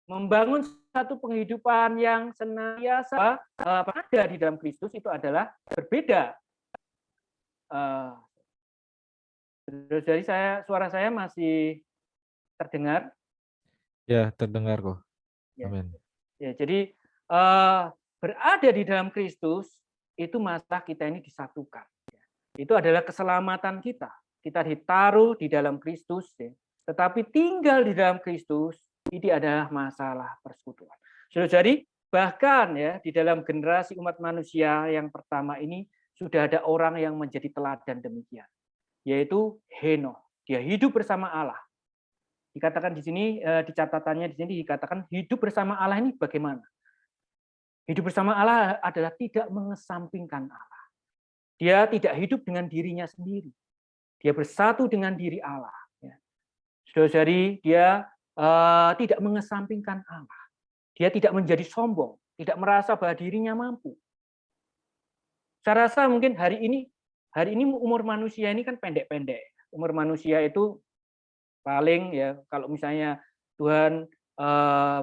Membangun satu penghidupan yang senantiasa ada di dalam Kristus itu adalah berbeda. Jadi suara saya masih terdengar? Ya, terdengar kok. Ya. Amin. Ya, jadi berada di dalam Kristus itu masalah kita ini disatukan. Itu adalah keselamatan kita. Kita ditaruh di dalam Kristus, ya. Tetapi tinggal di dalam Kristus ini adalah masalah persekutuan. Jadi bahkan ya di dalam generasi umat manusia yang pertama ini sudah ada orang yang menjadi teladan demikian, yaitu Henokh. Dia hidup bersama Allah. Dikatakan di sini di catatannya di sini dikatakan hidup bersama Allah ini bagaimana? Hidup bersama Allah adalah tidak mengesampingkan Allah. Dia tidak hidup dengan dirinya sendiri. Dia bersatu dengan diri Allah. Saudara-saudari, dia tidak mengesampingkan Allah. Dia tidak menjadi sombong, tidak merasa bahwa dirinya mampu. Saya rasa mungkin hari ini umur manusia ini kan pendek-pendek. Umur manusia itu paling ya kalau misalnya Tuhan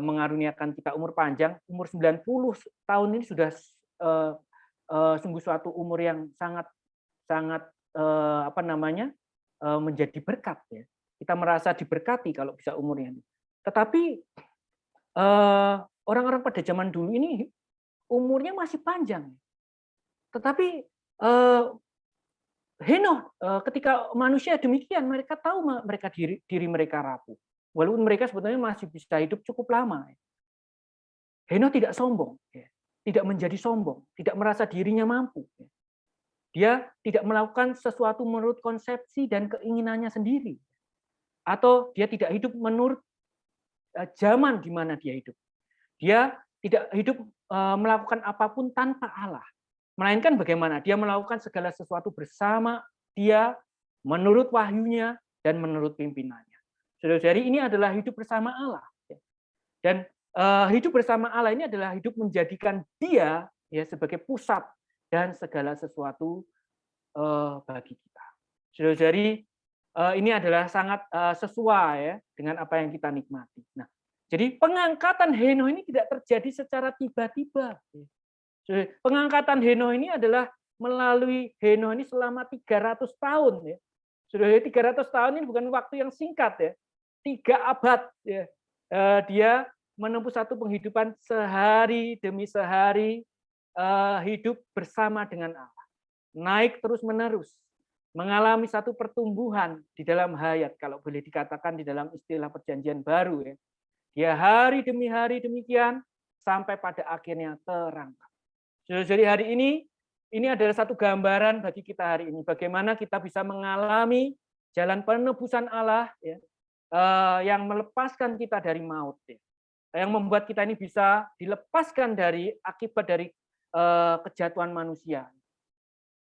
mengaruniakan kita umur panjang, umur 90 tahun ini sudah sungguh suatu umur yang sangat menjadi berkat ya. Kita merasa diberkati kalau bisa umurnya. Tetapi orang-orang pada zaman dulu ini umurnya masih panjang. Tetapi Henokh ketika manusia demikian mereka tahu diri mereka rapuh. Walaupun mereka sebetulnya masih bisa hidup cukup lama. Henokh tidak sombong, tidak menjadi sombong, tidak merasa dirinya mampu. Dia tidak melakukan sesuatu menurut konsepsi dan keinginannya sendiri. Atau dia tidak hidup menurut zaman di mana dia hidup. Dia tidak hidup melakukan apapun tanpa Allah. Melainkan bagaimana? Dia melakukan segala sesuatu bersama dia, menurut wahyunya, dan menurut pimpinannya. Saudara-saudari, ini adalah hidup bersama Allah. Dan hidup bersama Allah ini adalah hidup menjadikan dia ya sebagai pusat dan segala sesuatu bagi kita. Saudara-saudari, ini adalah sangat sesuai ya dengan apa yang kita nikmati. Nah, jadi pengangkatan Henokh ini tidak terjadi secara tiba-tiba. Pengangkatan Henokh ini adalah melalui Henokh ini selama 300 tahun ya. Sudah 300 tahun ini bukan waktu yang singkat ya. 3 abad ya. Dia menempuh satu penghidupan sehari demi sehari, hidup bersama dengan Allah. Naik terus-menerus, mengalami satu pertumbuhan di dalam hayat, kalau boleh dikatakan di dalam istilah perjanjian baru ya. Dia hari demi hari demikian sampai pada akhirnya terangkat. Jadi hari ini adalah satu gambaran bagi kita hari ini, bagaimana kita bisa mengalami jalan penebusan Allah ya, yang melepaskan kita dari maut ya. Yang membuat kita ini bisa dilepaskan dari akibat dari kejatuhan manusia,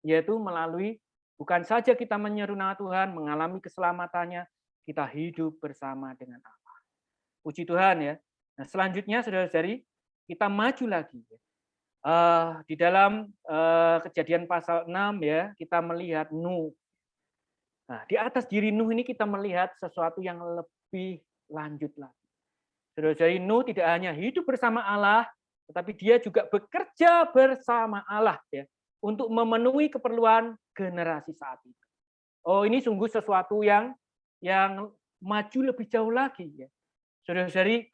yaitu melalui bukan saja kita menyeru nama Tuhan, mengalami keselamatannya, kita hidup bersama dengan Allah. Puji Tuhan ya. Nah, selanjutnya saudara-saudari, kita maju lagi. Di dalam Kejadian pasal 6 ya, kita melihat Nuh. Nah, di atas diri Nuh ini kita melihat sesuatu yang lebih lanjut lagi. Saudara-saudari, Nuh tidak hanya hidup bersama Allah, tetapi dia juga bekerja bersama Allah ya, untuk memenuhi keperluan generasi saat itu. Oh, ini sungguh sesuatu yang maju lebih jauh lagi ya. Saudara-saudari,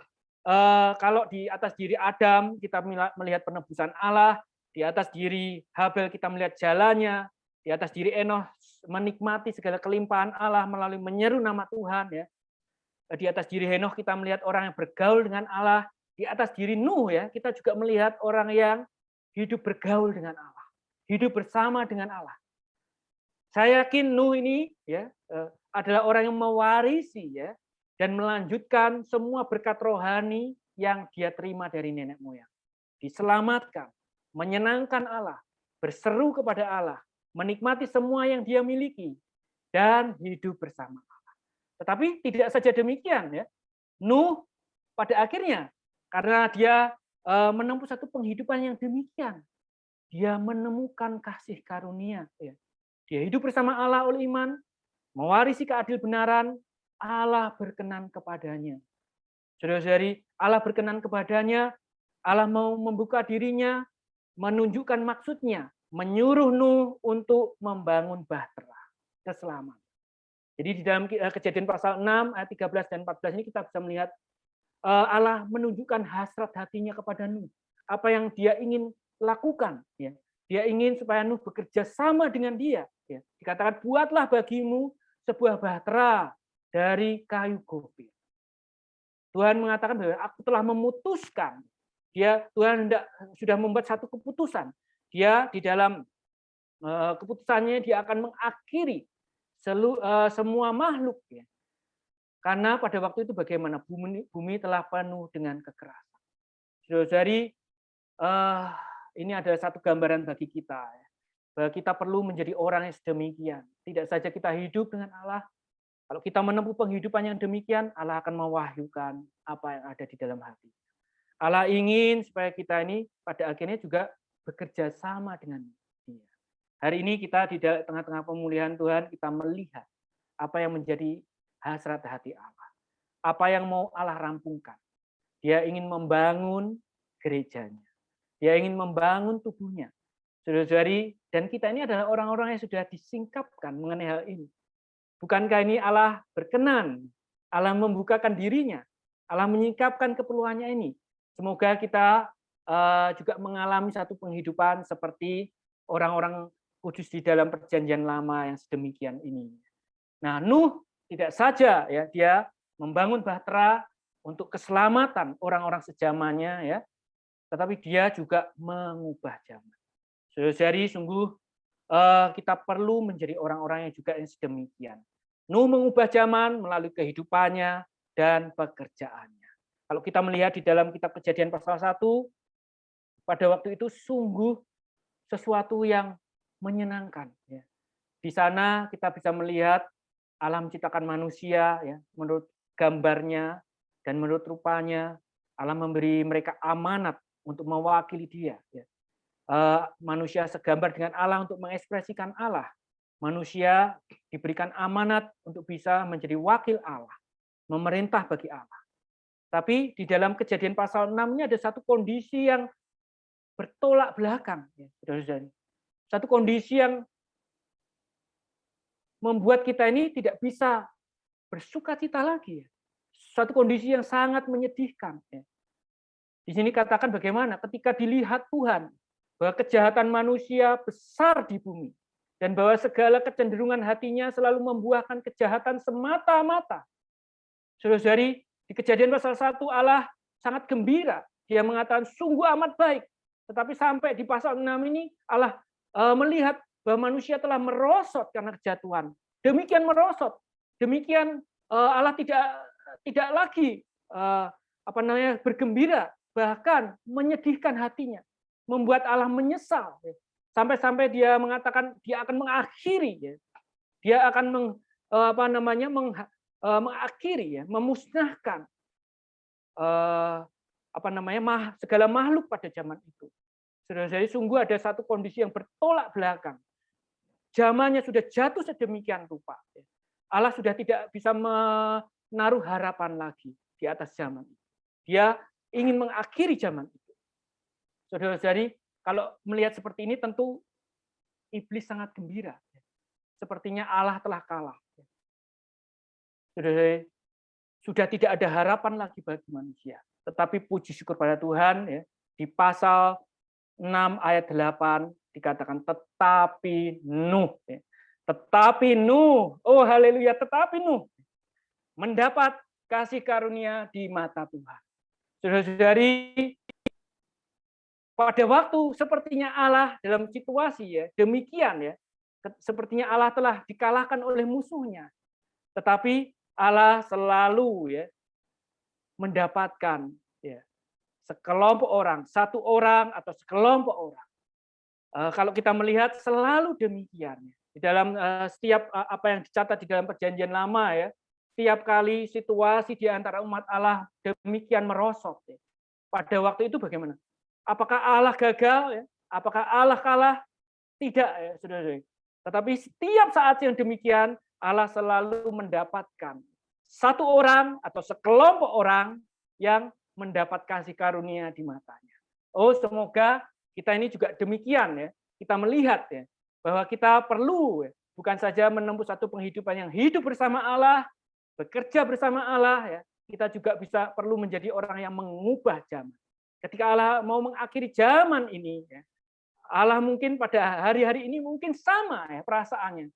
kalau di atas diri Adam kita melihat penebusan Allah, di atas diri Habel kita melihat jalannya, di atas diri Henokh menikmati segala kelimpahan Allah melalui menyeru nama Tuhan ya. Di atas diri Henokh kita melihat orang yang bergaul dengan Allah. Di atas diri Nuh ya, kita juga melihat orang yang hidup bergaul dengan Allah, hidup bersama dengan Allah. Saya yakin Nuh ini ya adalah orang yang mewarisi ya dan melanjutkan semua berkat rohani yang dia terima dari nenek moyang. Diselamatkan, menyenangkan Allah, berseru kepada Allah, menikmati semua yang dia miliki dan hidup bersama. Tetapi tidak saja demikian ya. Nuh pada akhirnya karena dia menempuh satu penghidupan yang demikian, dia menemukan kasih karunia ya. Dia hidup bersama Allah oleh iman, mewarisi keadilbenaran, Allah berkenan kepadanya. Saudara-saudari, Allah berkenan kepadanya, Allah mau membuka dirinya, menunjukkan maksudnya, menyuruh Nuh untuk membangun bahtera, keselamatan. Jadi di dalam Kejadian pasal 6 ayat 13 dan 14 ini kita bisa melihat Allah menunjukkan hasrat hatinya kepada Nuh. Apa yang dia ingin lakukan. Ya. Dia ingin supaya Nuh bekerja sama dengan dia. Ya. Dikatakan, buatlah bagimu sebuah bahtera dari kayu gofir. Tuhan mengatakan bahwa aku telah memutuskan. Tuhan sudah membuat satu keputusan. Dia di dalam keputusannya dia akan mengakhiri semua makhluk ya. Karena pada waktu itu bagaimana bumi telah penuh dengan kekerasan. Saudari, ini adalah satu gambaran bagi kita ya. Bahwa kita perlu menjadi orang yang sedemikian. Tidak saja kita hidup dengan Allah, kalau kita menempuh penghidupan yang demikian, Allah akan mewahyukan apa yang ada di dalam hati. Allah ingin supaya kita ini pada akhirnya juga bekerja sama dengan Dia. Hari ini kita di tengah-tengah pemulihan Tuhan, kita melihat apa yang menjadi hasrat hati Allah. Apa yang mau Allah rampungkan. Dia ingin membangun gerejanya. Dia ingin membangun tubuhnya. Saudara-saudari, dan kita ini adalah orang-orang yang sudah disingkapkan mengenai hal ini. Bukankah ini Allah berkenan? Allah membukakan dirinya. Allah menyingkapkan keperluannya ini. Semoga kita juga mengalami satu penghidupan seperti orang-orang kudus di dalam perjanjian lama yang sedemikian ini. Nah, Nuh tidak saja ya dia membangun bahtera untuk keselamatan orang-orang sejamannya ya, tetapi dia juga mengubah zaman. Saudari, sungguh kita perlu menjadi orang-orang yang juga yang sedemikian. Nuh mengubah zaman melalui kehidupannya dan pekerjaannya. Kalau kita melihat di dalam kitab Kejadian pasal 1, pada waktu itu sungguh sesuatu yang menyenangkan. Ya. Di sana kita bisa melihat Allah menciptakan manusia ya, menurut gambarnya dan menurut rupanya. Allah memberi mereka amanat untuk mewakili Dia. Ya. manusia segambar dengan Allah untuk mengekspresikan Allah. Manusia diberikan amanat untuk bisa menjadi wakil Allah, memerintah bagi Allah. Tapi di dalam Kejadian pasal 6 ini ada satu kondisi yang bertolak belakang, ya, saudara-saudari. Satu kondisi yang membuat kita ini tidak bisa bersukacita lagi. Ya. Satu kondisi yang sangat menyedihkan. Ya. Di sini katakan bagaimana ketika dilihat Tuhan bahwa kejahatan manusia besar di bumi dan bahwa segala kecenderungan hatinya selalu membuahkan kejahatan semata-mata. Saudara-saudari, di Kejadian pasal 1 Allah sangat gembira. Dia mengatakan sungguh amat baik. Tetapi sampai di pasal 6 ini Allah melihat bahwa manusia telah merosot karena kejatuhan. Demikian merosot. Demikian Allah tidak lagi bergembira, bahkan menyedihkan hatinya, membuat Allah menyesal. Sampai-sampai dia mengatakan dia akan mengakhiri, dia akan mengakhiri, memusnahkan segala makhluk pada zaman itu. Saudara-saudari, sungguh ada satu kondisi yang bertolak belakang. Zamannya sudah jatuh sedemikian rupa. Allah sudah tidak bisa menaruh harapan lagi di atas zaman itu. Dia ingin mengakhiri zaman itu. Saudara-saudari, kalau melihat seperti ini tentu iblis sangat gembira. Sepertinya Allah telah kalah. Saudara-saudari, sudah tidak ada harapan lagi bagi manusia. Tetapi puji syukur pada Tuhan, ya, di pasal 6 ayat 8 dikatakan tetapi Nuh. Ya. Tetapi Nuh, oh haleluya, tetapi Nuh mendapat kasih karunia di mata Tuhan. Saudara-saudari, pada waktu sepertinya Allah dalam situasi ya demikian ya, sepertinya Allah telah dikalahkan oleh musuhnya. Tetapi Allah selalu ya mendapatkan ya sekelompok orang, satu orang atau sekelompok orang. Kalau kita melihat selalu demikian ya. Di dalam setiap apa yang dicatat di dalam Perjanjian Lama ya, setiap kali situasi di antara umat Allah demikian merosot ya. Pada waktu itu bagaimana? Apakah Allah gagal ya? Apakah Allah kalah? Tidak ya, saudara-saudara. Tetapi setiap saat yang demikian Allah selalu mendapatkan satu orang atau sekelompok orang yang mendapat kasih karunia di matanya. Oh, semoga kita ini juga demikian ya. Kita melihat ya bahwa kita perlu ya, bukan saja menempuh satu penghidupan yang hidup bersama Allah, bekerja bersama Allah ya. Kita juga bisa perlu menjadi orang yang mengubah zaman. Ketika Allah mau mengakhiri zaman ini ya, Allah mungkin pada hari-hari ini mungkin sama ya perasaannya.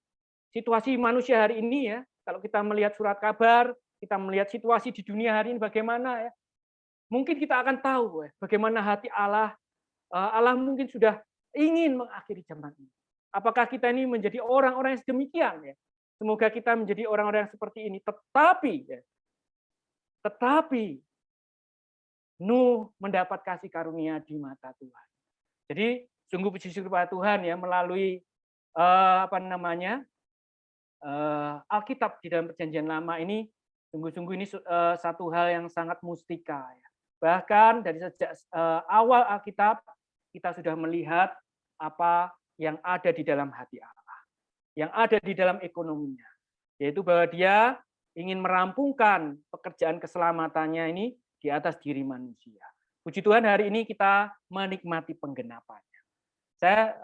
Situasi manusia hari ini ya, kalau kita melihat surat kabar, kita melihat situasi di dunia hari ini bagaimana ya, mungkin kita akan tahu ya, bagaimana hati Allah. Allah mungkin sudah ingin mengakhiri zaman ini. Apakah kita ini menjadi orang-orang yang sedemikian ya? Semoga kita menjadi orang-orang yang seperti ini. Tetapi Nuh mendapat kasih karunia di mata Tuhan. Jadi sungguh puji syukur pada Tuhan ya melalui Alkitab di dalam Perjanjian Lama ini sungguh-sungguh ini satu hal yang sangat mustika ya. Bahkan dari sejak awal Alkitab kita sudah melihat apa yang ada di dalam hati Allah, yang ada di dalam ekonominya, yaitu bahwa dia ingin merampungkan pekerjaan keselamatannya ini di atas diri manusia. Puji Tuhan hari ini kita menikmati penggenapannya. Saya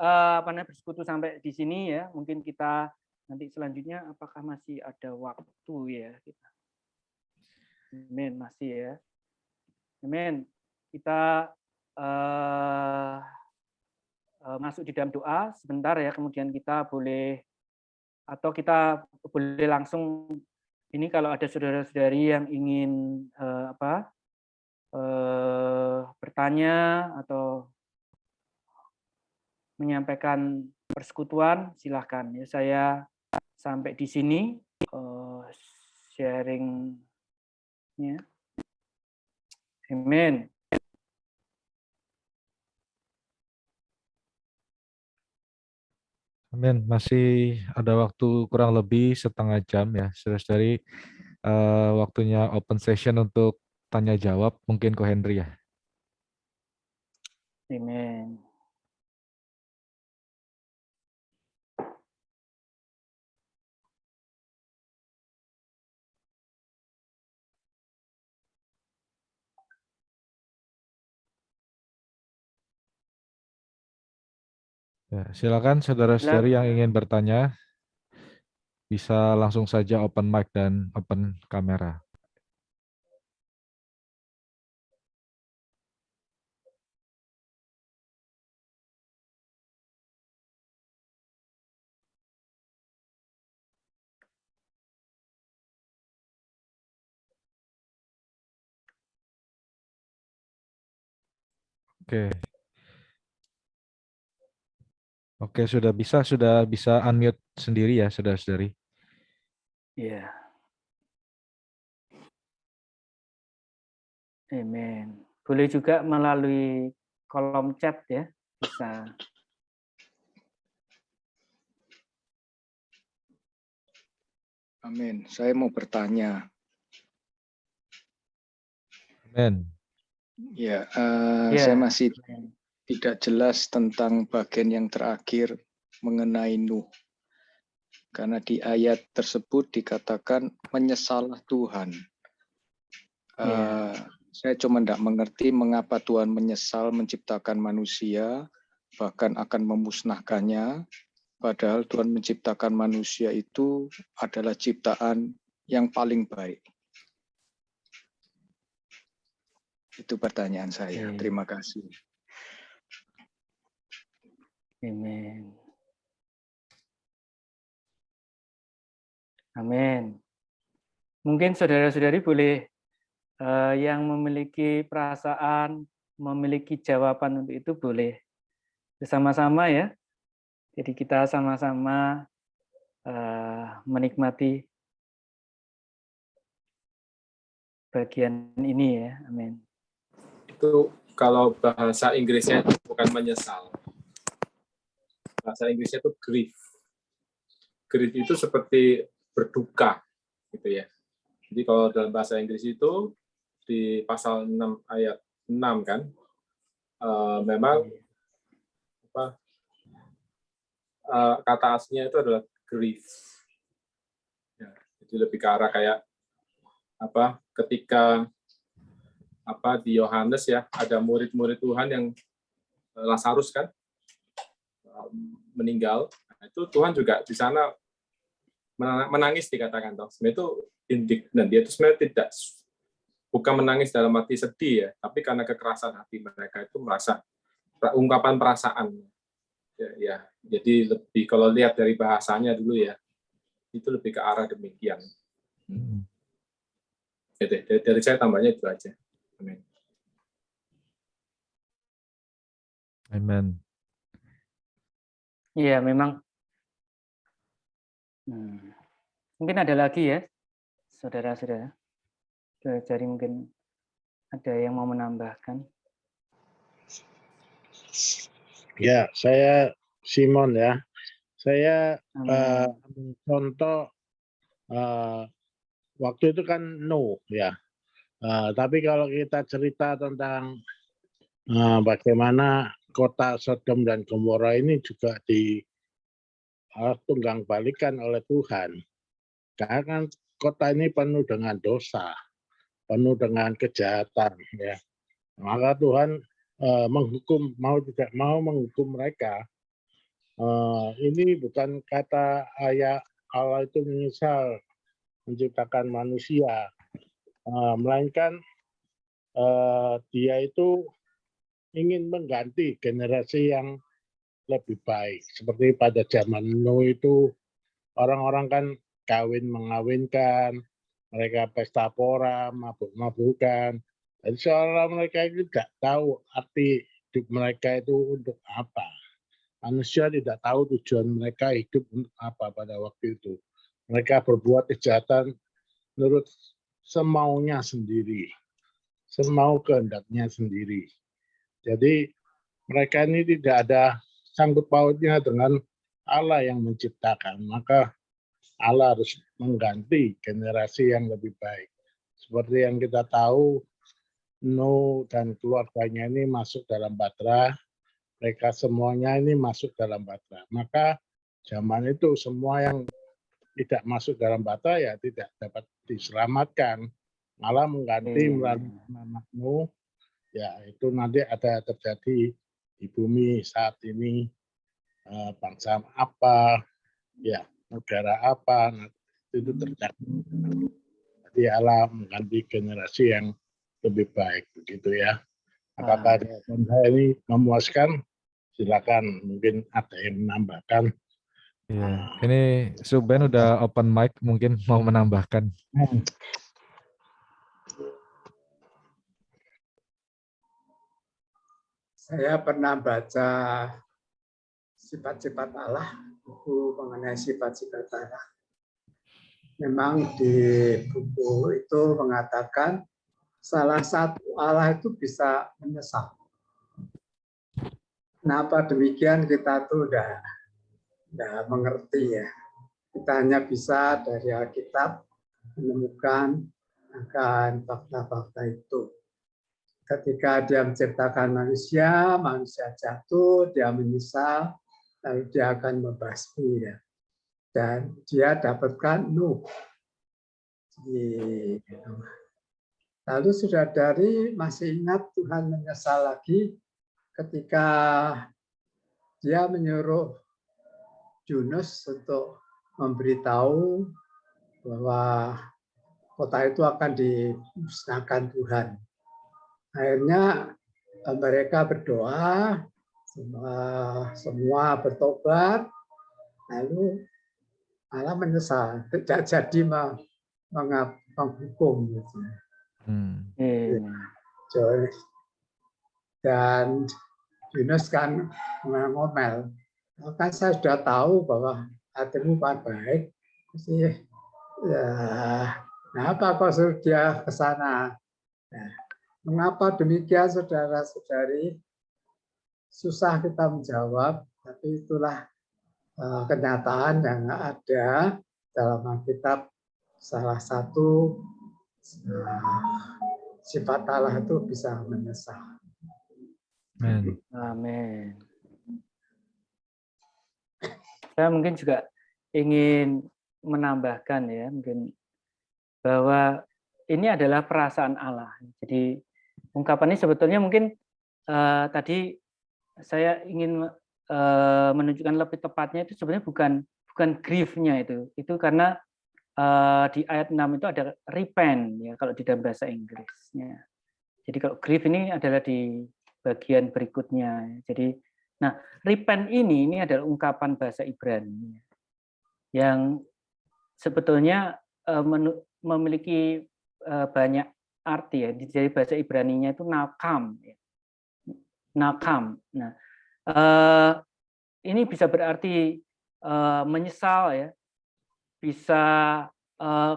bersekutu sampai di sini ya. Mungkin kita nanti selanjutnya apakah masih ada waktu ya kita. Amin, masih ya. Amin. Kita masuk di dalam doa sebentar ya, kemudian kita boleh langsung ini kalau ada saudara-saudari yang ingin bertanya atau menyampaikan persekutuan, silahkan ya. Saya sampai di sini sharingnya. Amin. Amin. Masih ada waktu kurang lebih setengah jam ya, saudara-saudari. Waktunya open session untuk tanya jawab. Mungkin Ko Henry ya. Amin. Ya, silakan saudara-saudari yang ingin bertanya, bisa langsung saja open mic dan open kamera. Oke. Oke, sudah bisa unmute sendiri ya, saudara-saudari. Iya. Amin. Boleh juga melalui kolom chat ya, bisa. Amin. Saya mau bertanya. Amin. Ya, Ya. saya masih tidak jelas tentang bagian yang terakhir mengenai Nuh. Karena di ayat tersebut dikatakan menyesalah Tuhan. Saya cuma tidak mengerti mengapa Tuhan menyesal menciptakan manusia, bahkan akan memusnahkannya. Padahal Tuhan menciptakan manusia itu adalah ciptaan yang paling baik. Itu pertanyaan saya. Terima kasih. Amin. Amin. Mungkin saudara-saudari boleh yang memiliki perasaan, memiliki jawaban untuk itu boleh bersama-sama ya. Jadi kita sama-sama menikmati bagian ini ya. Amin. Itu kalau bahasa Inggrisnya itu bukan menyesal. Bahasa Inggrisnya itu grief. Grief itu seperti berduka gitu ya. Jadi kalau dalam bahasa Inggris itu di pasal 6 ayat 6 kan memang kata aslinya itu adalah grief. Ya, jadi lebih ke arah kayak ketika di Yohanes ya ada murid-murid Tuhan yang Lazarus kan meninggal. Nah, itu Tuhan juga di sana menangis dikatakan toh. Sebenarnya itu indignan, dia itu sebenarnya bukan menangis dalam arti sedih ya, tapi karena kekerasan hati mereka itu merasa ungkapan perasaan. Ya, jadi lebih kalau lihat dari bahasanya dulu ya, itu lebih ke arah demikian. Dari saya tambahnya itu aja. Amin. Amen. Iya, memang. Mungkin ada lagi ya, saudara-saudara. Jadi mungkin ada yang mau menambahkan. Ya, saya Simon ya. Saya contoh waktu itu kan Nuh ya. Tapi kalau kita cerita tentang bagaimana kota Sodom dan Gomora ini juga ditunggang balikan oleh Tuhan. Karena kan kota ini penuh dengan dosa, penuh dengan kejahatan ya. Maka Tuhan menghukum, mau tidak mau menghukum mereka. Ini bukan kata ayat Allah itu menyesal menciptakan manusia, melainkan dia itu ingin mengganti generasi yang lebih baik. Seperti pada zaman Nuh itu orang-orang kan mengawinkan, mereka pesta pora, mabuk-mabukan. Jadi seolah mereka itu tidak tahu arti hidup mereka itu untuk apa. Manusia tidak tahu tujuan mereka hidup untuk apa pada waktu itu. Mereka berbuat kejahatan menurut semaunya sendiri, semau kehendaknya sendiri. Jadi mereka ini tidak ada sangkut pautnya dengan Allah yang menciptakan. Maka Allah harus mengganti generasi yang lebih baik. Seperti yang kita tahu, Nuh dan keluarganya ini masuk dalam batra. Mereka semuanya ini masuk dalam batra. Maka zaman itu semua yang tidak masuk dalam batra ya tidak dapat diselamatkan. Malah mengganti melalui anak Nuh. Ya itu nanti ada terjadi di bumi saat ini. bangsa apa, ya negara apa, nah, itu terjadi. Jadi Allah mengganti generasi yang lebih baik begitu ya. Apakah jawaban saya ini memuaskan? Silakan, mungkin ada yang menambahkan. Iya, ini Suben udah open mic, mungkin mau menambahkan. Saya pernah baca sifat-sifat Allah, buku mengenai sifat-sifat Allah. Memang di buku itu mengatakan salah satu Allah itu bisa menyesal. Kenapa demikian kita tuh udah mengerti ya. Kita hanya bisa dari Alkitab menemukan akan fakta-fakta itu. Ketika dia menciptakan manusia, manusia jatuh, dia menyesal, lalu dia akan membasmi ya. Dan dia dapatkan Nuh. Lalu saudari masih ingat Tuhan menyesal lagi ketika dia menyuruh Yunus untuk memberitahu bahwa kota itu akan dimusnahkan Tuhan. Akhirnya mereka berdoa, semua bertobat, lalu Allah menyesal, tidak jadi menghukum. Dan Yunus kan ngomel, kan saya sudah tahu bahwa hatimu baik, ya, kenapa kau suruh dia ke sana? Nah, mengapa demikian, saudara-saudari? Susah kita menjawab, tapi itulah kenyataan yang ada dalam Alkitab. Salah satu sifat Allah itu bisa menyesal. Amin. Saya mungkin juga ingin menambahkan ya, mungkin bahwa ini adalah perasaan Allah. Jadi ungkapan ini sebetulnya mungkin tadi saya ingin menunjukkan lebih tepatnya itu sebenarnya bukan grief-nya itu karena di ayat 6 itu ada repent ya kalau di dalam bahasa Inggrisnya. Jadi kalau grief ini adalah di bagian berikutnya. Jadi nah, repent ini adalah ungkapan bahasa Ibrani yang sebetulnya memiliki banyak arti ya. Jadi bahasa Ibraninya itu nakam ya. Nakam. Nah, ini bisa berarti menyesal ya. Bisa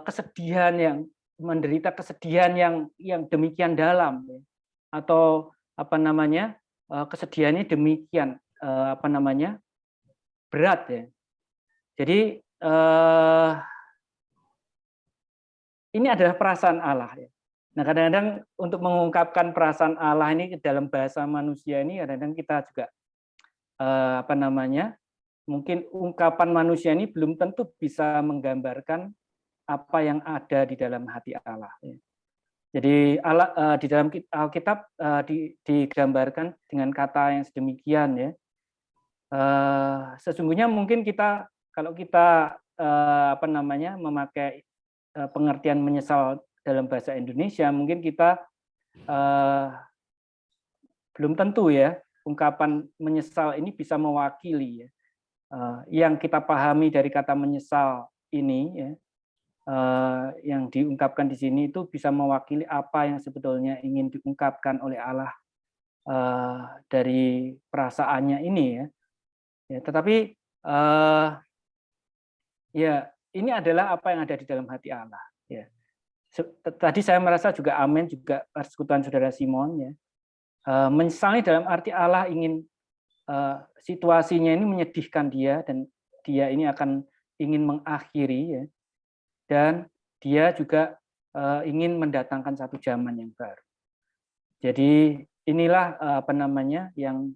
kesedihan yang menderita kesedihan yang demikian dalam ya. Atau apa namanya? Kesedihannya demikian apa namanya? Berat ya. Jadi ini adalah perasaan Allah ya. Nah, kadang-kadang untuk mengungkapkan perasaan Allah ini dalam bahasa manusia ini kadang-kadang kita juga apa namanya? Mungkin ungkapan manusia ini belum tentu bisa menggambarkan apa yang ada di dalam hati Allah. Jadi Allah di dalam Alkitab digambarkan dengan kata yang sedemikian ya. Sesungguhnya mungkin kita kalau kita apa namanya memakai pengertian menyesal dalam bahasa Indonesia, mungkin kita belum tentu ya ungkapan menyesal ini bisa mewakili ya. Yang kita pahami dari kata menyesal ini ya, yang diungkapkan di sini itu bisa mewakili apa yang sebetulnya ingin diungkapkan oleh Allah dari perasaannya ini ya. Tetapi ya ini adalah apa yang ada di dalam hati Allah. Ya. Tadi saya merasa juga amin juga persekutuan saudara Simon ya. Menyesalnya dalam arti Allah ingin situasinya ini menyedihkan dia dan dia ini akan ingin mengakhiri ya. Dan dia juga ingin mendatangkan satu zaman yang baru. Jadi inilah apa namanya yang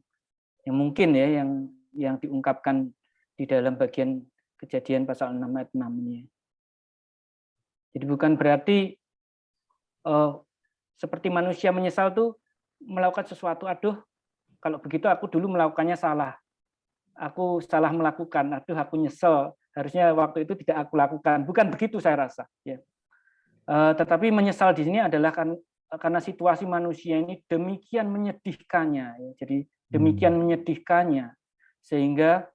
mungkin ya yang diungkapkan di dalam bagian Kejadian pasal 6 ayat 6 ini. Jadi bukan berarti seperti manusia menyesal tuh melakukan sesuatu, aduh kalau begitu aku dulu melakukannya salah. aku salah melakukan, aduh aku nyesel, harusnya waktu itu tidak aku lakukan. Bukan begitu saya rasa. Ya. Tetapi menyesal di sini adalah karena situasi manusia ini demikian menyedihkannya. Ya. Jadi demikian menyedihkannya sehingga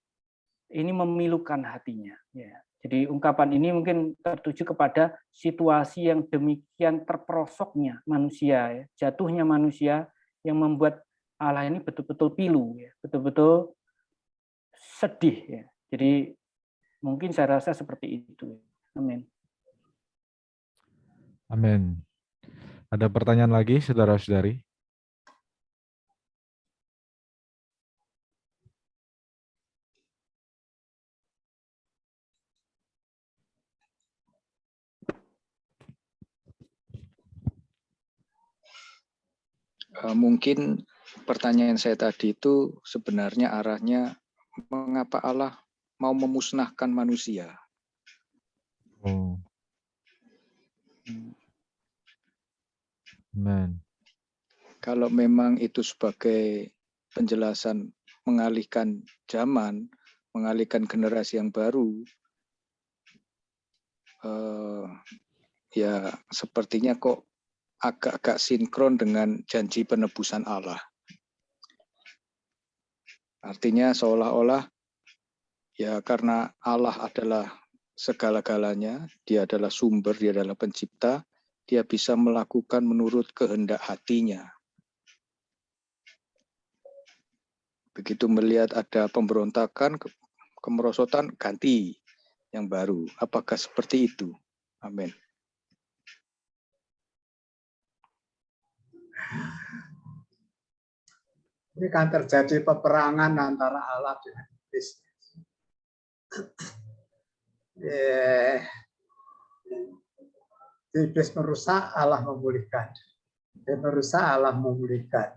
ini memilukan hatinya. Ya. Jadi ungkapan ini mungkin tertuju kepada situasi yang demikian terperosoknya manusia, ya. Jatuhnya manusia yang membuat Allah ini betul-betul pilu, ya. Betul-betul sedih. Ya. Jadi mungkin saya rasa seperti itu. Amin. Amin. Ada pertanyaan lagi, saudara-saudari? Mungkin pertanyaan saya tadi itu sebenarnya arahnya mengapa Allah mau memusnahkan manusia? Oh. Amen. Kalau memang itu sebagai penjelasan mengalihkan zaman, mengalihkan generasi yang baru, ya sepertinya kok agak-agak sinkron dengan janji penebusan Allah. Artinya seolah-olah ya karena Allah adalah segala-galanya, dia adalah sumber, dia adalah pencipta, dia bisa melakukan menurut kehendak hatinya. Begitu melihat ada pemberontakan, kemerosotan, ganti yang baru. Apakah seperti itu? Amin. Ini kan terjadi peperangan antara Allah dengan iblis. Iblis merusak, Allah memulihkan. Dia merusak, Allah memulihkan.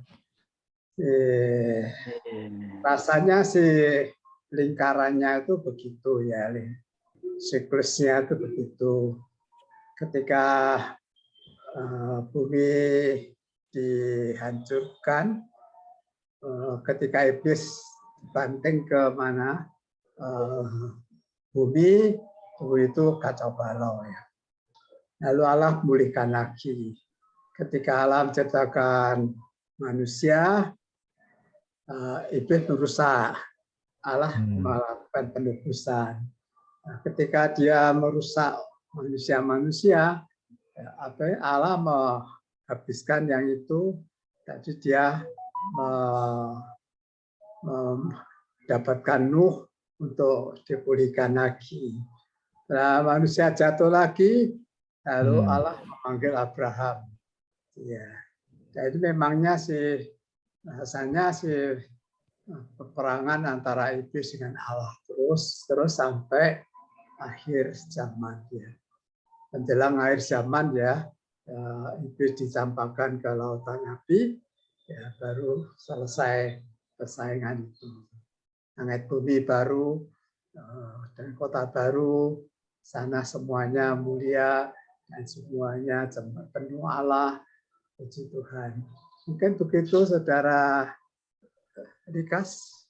Rasanya sih lingkarannya itu begitu ya, siklusnya itu begitu. Ketika bumi dihancurkan, ketika iblis banting ke mana bumi itu kacau balau ya. Lalu Allah pulihkan lagi. Ketika Allah menciptakan manusia, iblis merusak, Allah melakukan penebusan. Nah, ketika dia merusak manusia-manusia, Allah menghabiskan yang itu, jadi dia mendapatkan Nuh untuk dipulihkan lagi. Nah, manusia jatuh lagi, lalu Allah memanggil Abraham. Ya, jadi memangnya sih rasanya sih peperangan antara iblis dengan Allah terus sampai akhir zaman ya. Menjelang akhir zaman ya, iblis dicampakkan ke lautan api, ya baru selesai persaingan itu. Langit bumi baru dan kota baru, sana semuanya mulia dan semuanya penuh Allah. Puji Tuhan. Mungkin begitu, Saudara Dikas.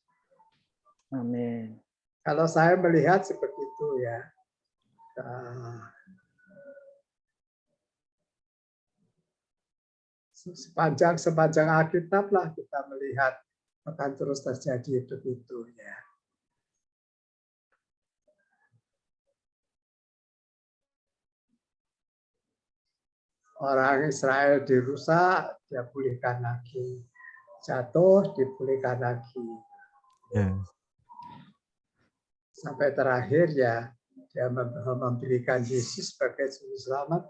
Amin. Kalau saya melihat seperti itu ya. Sepanjang Alkitab lah kita melihat akan terus terjadi begitu ya. Orang Israel dirusak, dia pulihkan lagi. Jatuh, dipulihkan lagi. Yeah. Sampai terakhir ya, dia memberikan Yesus sebagai juru selamat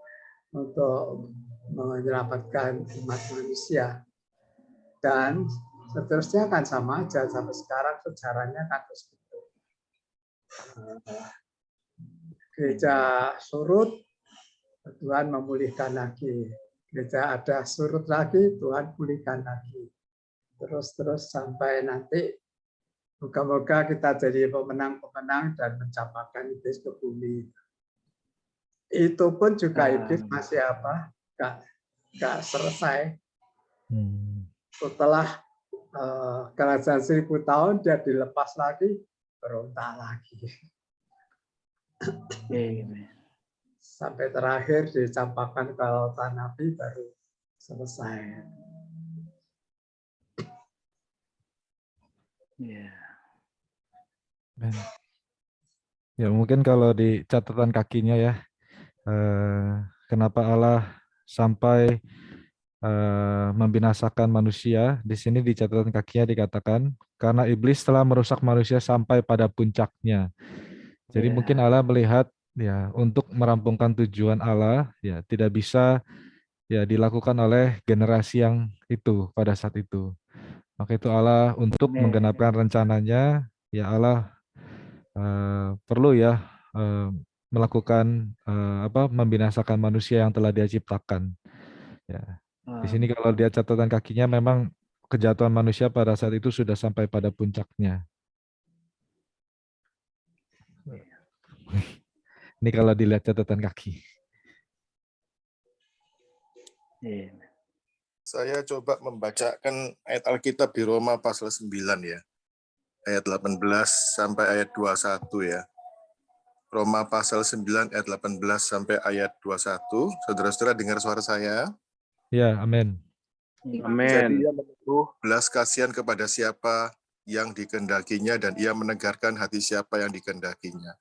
untuk menyelamatkan umat manusia. Dan seterusnya kan sama aja, sampai sekarang sejarahnya kan terus begitu. Gereja surut, Tuhan memulihkan lagi. Gereja ada surut lagi, Tuhan pulihkan lagi. Terus sampai nanti moga-moga kita jadi pemenang-pemenang dan mencapakan iblis ke bumi. Itu pun juga iblis masih apa? Gak selesai. Setelah kerajaan 1000 tahun dia dilepas lagi, berontak lagi. Amen. Sampai terakhir dicampakkan ke lautan api baru selesai. Ya. Ya mungkin kalau di catatan kakinya ya, kenapa Allah sampai membinasakan manusia, di sini di catatan kakinya dikatakan karena iblis telah merusak manusia sampai pada puncaknya. Jadi mungkin Allah melihat ya untuk merampungkan tujuan Allah ya tidak bisa ya dilakukan oleh generasi yang itu pada saat itu. Maka itu Allah untuk menggenapkan rencananya ya Allah perlu ya melakukan membinasakan manusia yang telah Dia ciptakan. Ya. Di sini kalau dia catatan kakinya memang kejatuhan manusia pada saat itu sudah sampai pada puncaknya. Ini kalau dilihat catatan kaki. Saya coba membacakan ayat Alkitab di Roma pasal 9 ya. Ayat 18 sampai ayat 21 ya. Roma pasal 9 ayat 18 sampai ayat 21. Saudara-saudara dengar suara saya? Ya, amin. Jadi ia meneguh belas kasihan kepada siapa yang dikehendakinya dan ia menegarkan hati siapa yang dikehendakinya.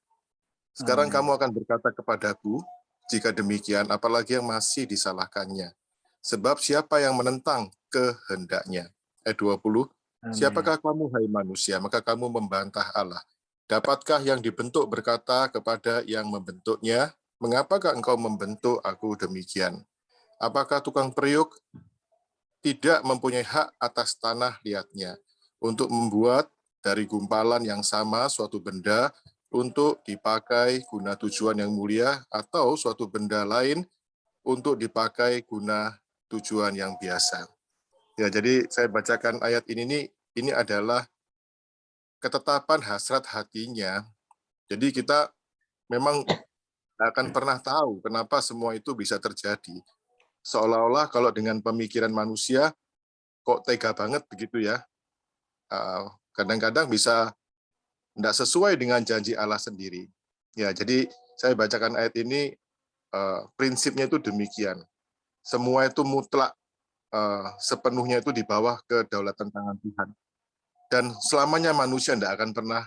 Sekarang kamu akan berkata kepadaku, jika demikian apalagi yang masih disalahkannya. Sebab siapa yang menentang kehendaknya. Ayat 20, siapakah kamu hai manusia, maka kamu membantah Allah. Dapatkah yang dibentuk berkata kepada yang membentuknya, mengapakah engkau membentuk aku demikian? Apakah tukang periuk tidak mempunyai hak atas tanah liatnya untuk membuat dari gumpalan yang sama suatu benda untuk dipakai guna tujuan yang mulia atau suatu benda lain untuk dipakai guna tujuan yang biasa. Ya, jadi saya bacakan ayat ini adalah ketetapan hasrat hatinya. Jadi kita memang akan pernah tahu kenapa semua itu bisa terjadi. Seolah-olah kalau dengan pemikiran manusia, kok tega banget begitu ya. Kadang-kadang bisa tidak sesuai dengan janji Allah sendiri. Ya, jadi saya bacakan ayat ini, prinsipnya itu demikian. Semua itu mutlak, sepenuhnya itu di bawah kedaulatan tangan Tuhan. Dan selamanya manusia tidak akan pernah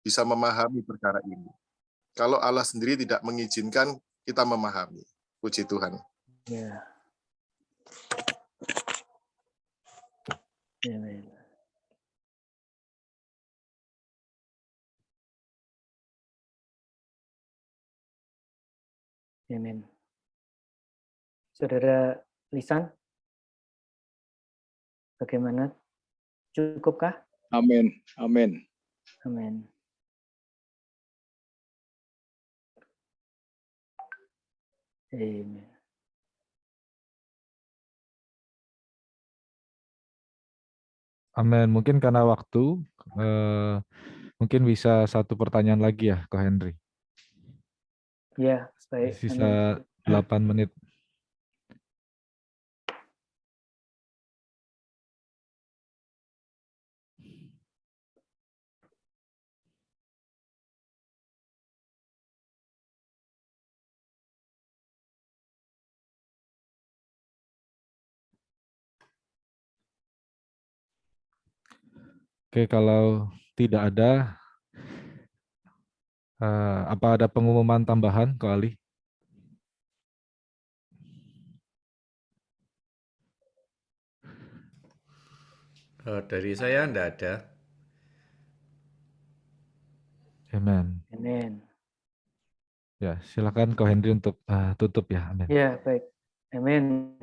bisa memahami perkara ini. Kalau Allah sendiri tidak mengizinkan kita memahami. Puji Tuhan. Ya. Amen. Amin. Saudara Lisan, bagaimana? Cukupkah? Amin. Amin. Amin. Amin. Amin. Mungkin karena waktu, mungkin bisa satu pertanyaan lagi ya, Ko Henry. Ya, baik. Sisa 8 menit. Oke, kalau tidak ada, apa ada pengumuman tambahan, Ko Ali? Dari saya enggak ada. Amen. Amin. Ya, silakan Ko Henry untuk tutup ya. Amin. Ya, baik. Amin.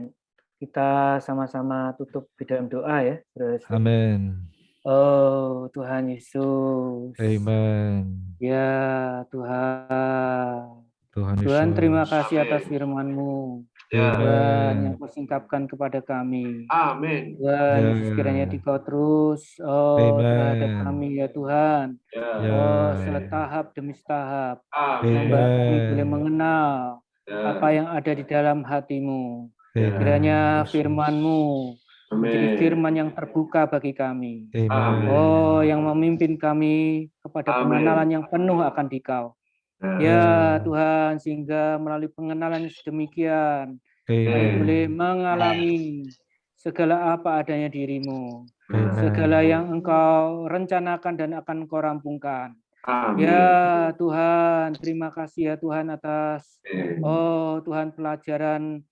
Kita sama-sama tutup di dalam doa ya. Amin. Oh Tuhan Yesus. Amen. Ya Tuhan. Tuhan Tuhan, terima Yesus. kasih atas firman-Mu. Ya. Tuhan yang Kau singkapkan kepada kami. Amin. Tuhan, Ya. Yesus kiranya Dikau terus terhadap kami ya Tuhan. Ya. Setahap demi setahap. Amin. Membuat kami boleh mengenal apa yang ada di dalam hati-Mu. Kiranya firman-Mu menjadi firman yang terbuka bagi kami. Amen. Oh, yang memimpin kami kepada pengenalan yang penuh akan Dikau. Ya Tuhan, sehingga melalui pengenalan yang sedemikian, kami boleh mengalami segala apa adanya diri-Mu, segala yang Engkau rencanakan dan akan Engkau rampungkan. Ya Tuhan, terima kasih ya Tuhan atas Tuhan pelajaran,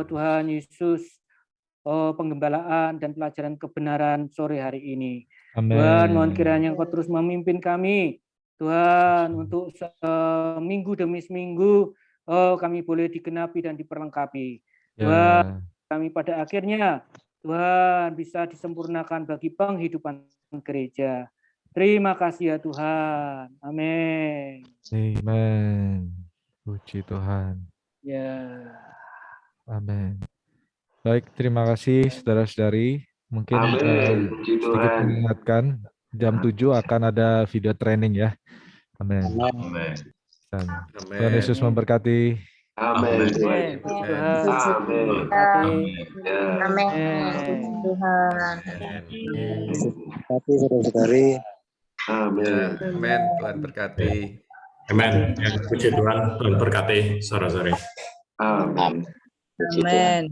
Tuhan Yesus, penggembalaan dan pelajaran kebenaran sore hari ini. Tuhan, mohon kiranya Engkau terus memimpin kami, Tuhan, untuk minggu demi seminggu, kami boleh digenapi dan diperlengkapi. Tuhan, kami pada akhirnya, Tuhan, bisa disempurnakan bagi penghidupan gereja. Terima kasih ya Tuhan. Amin. Amen. Puji Tuhan. Ya. Amin. Baik, terima kasih saudara-saudari. Mungkin sedikit mengingatkan, jam 7 akan ada video training ya. Amin. Tuhan Yesus memberkati. Amin. Amin. Tuhan. Tuhan. Tapi saudara-saudari. Amin. Amin. Tuhan berkati. Amin. Puji Tuhan. Tuhan berkati. Saudara-saudari. Amin. Amin.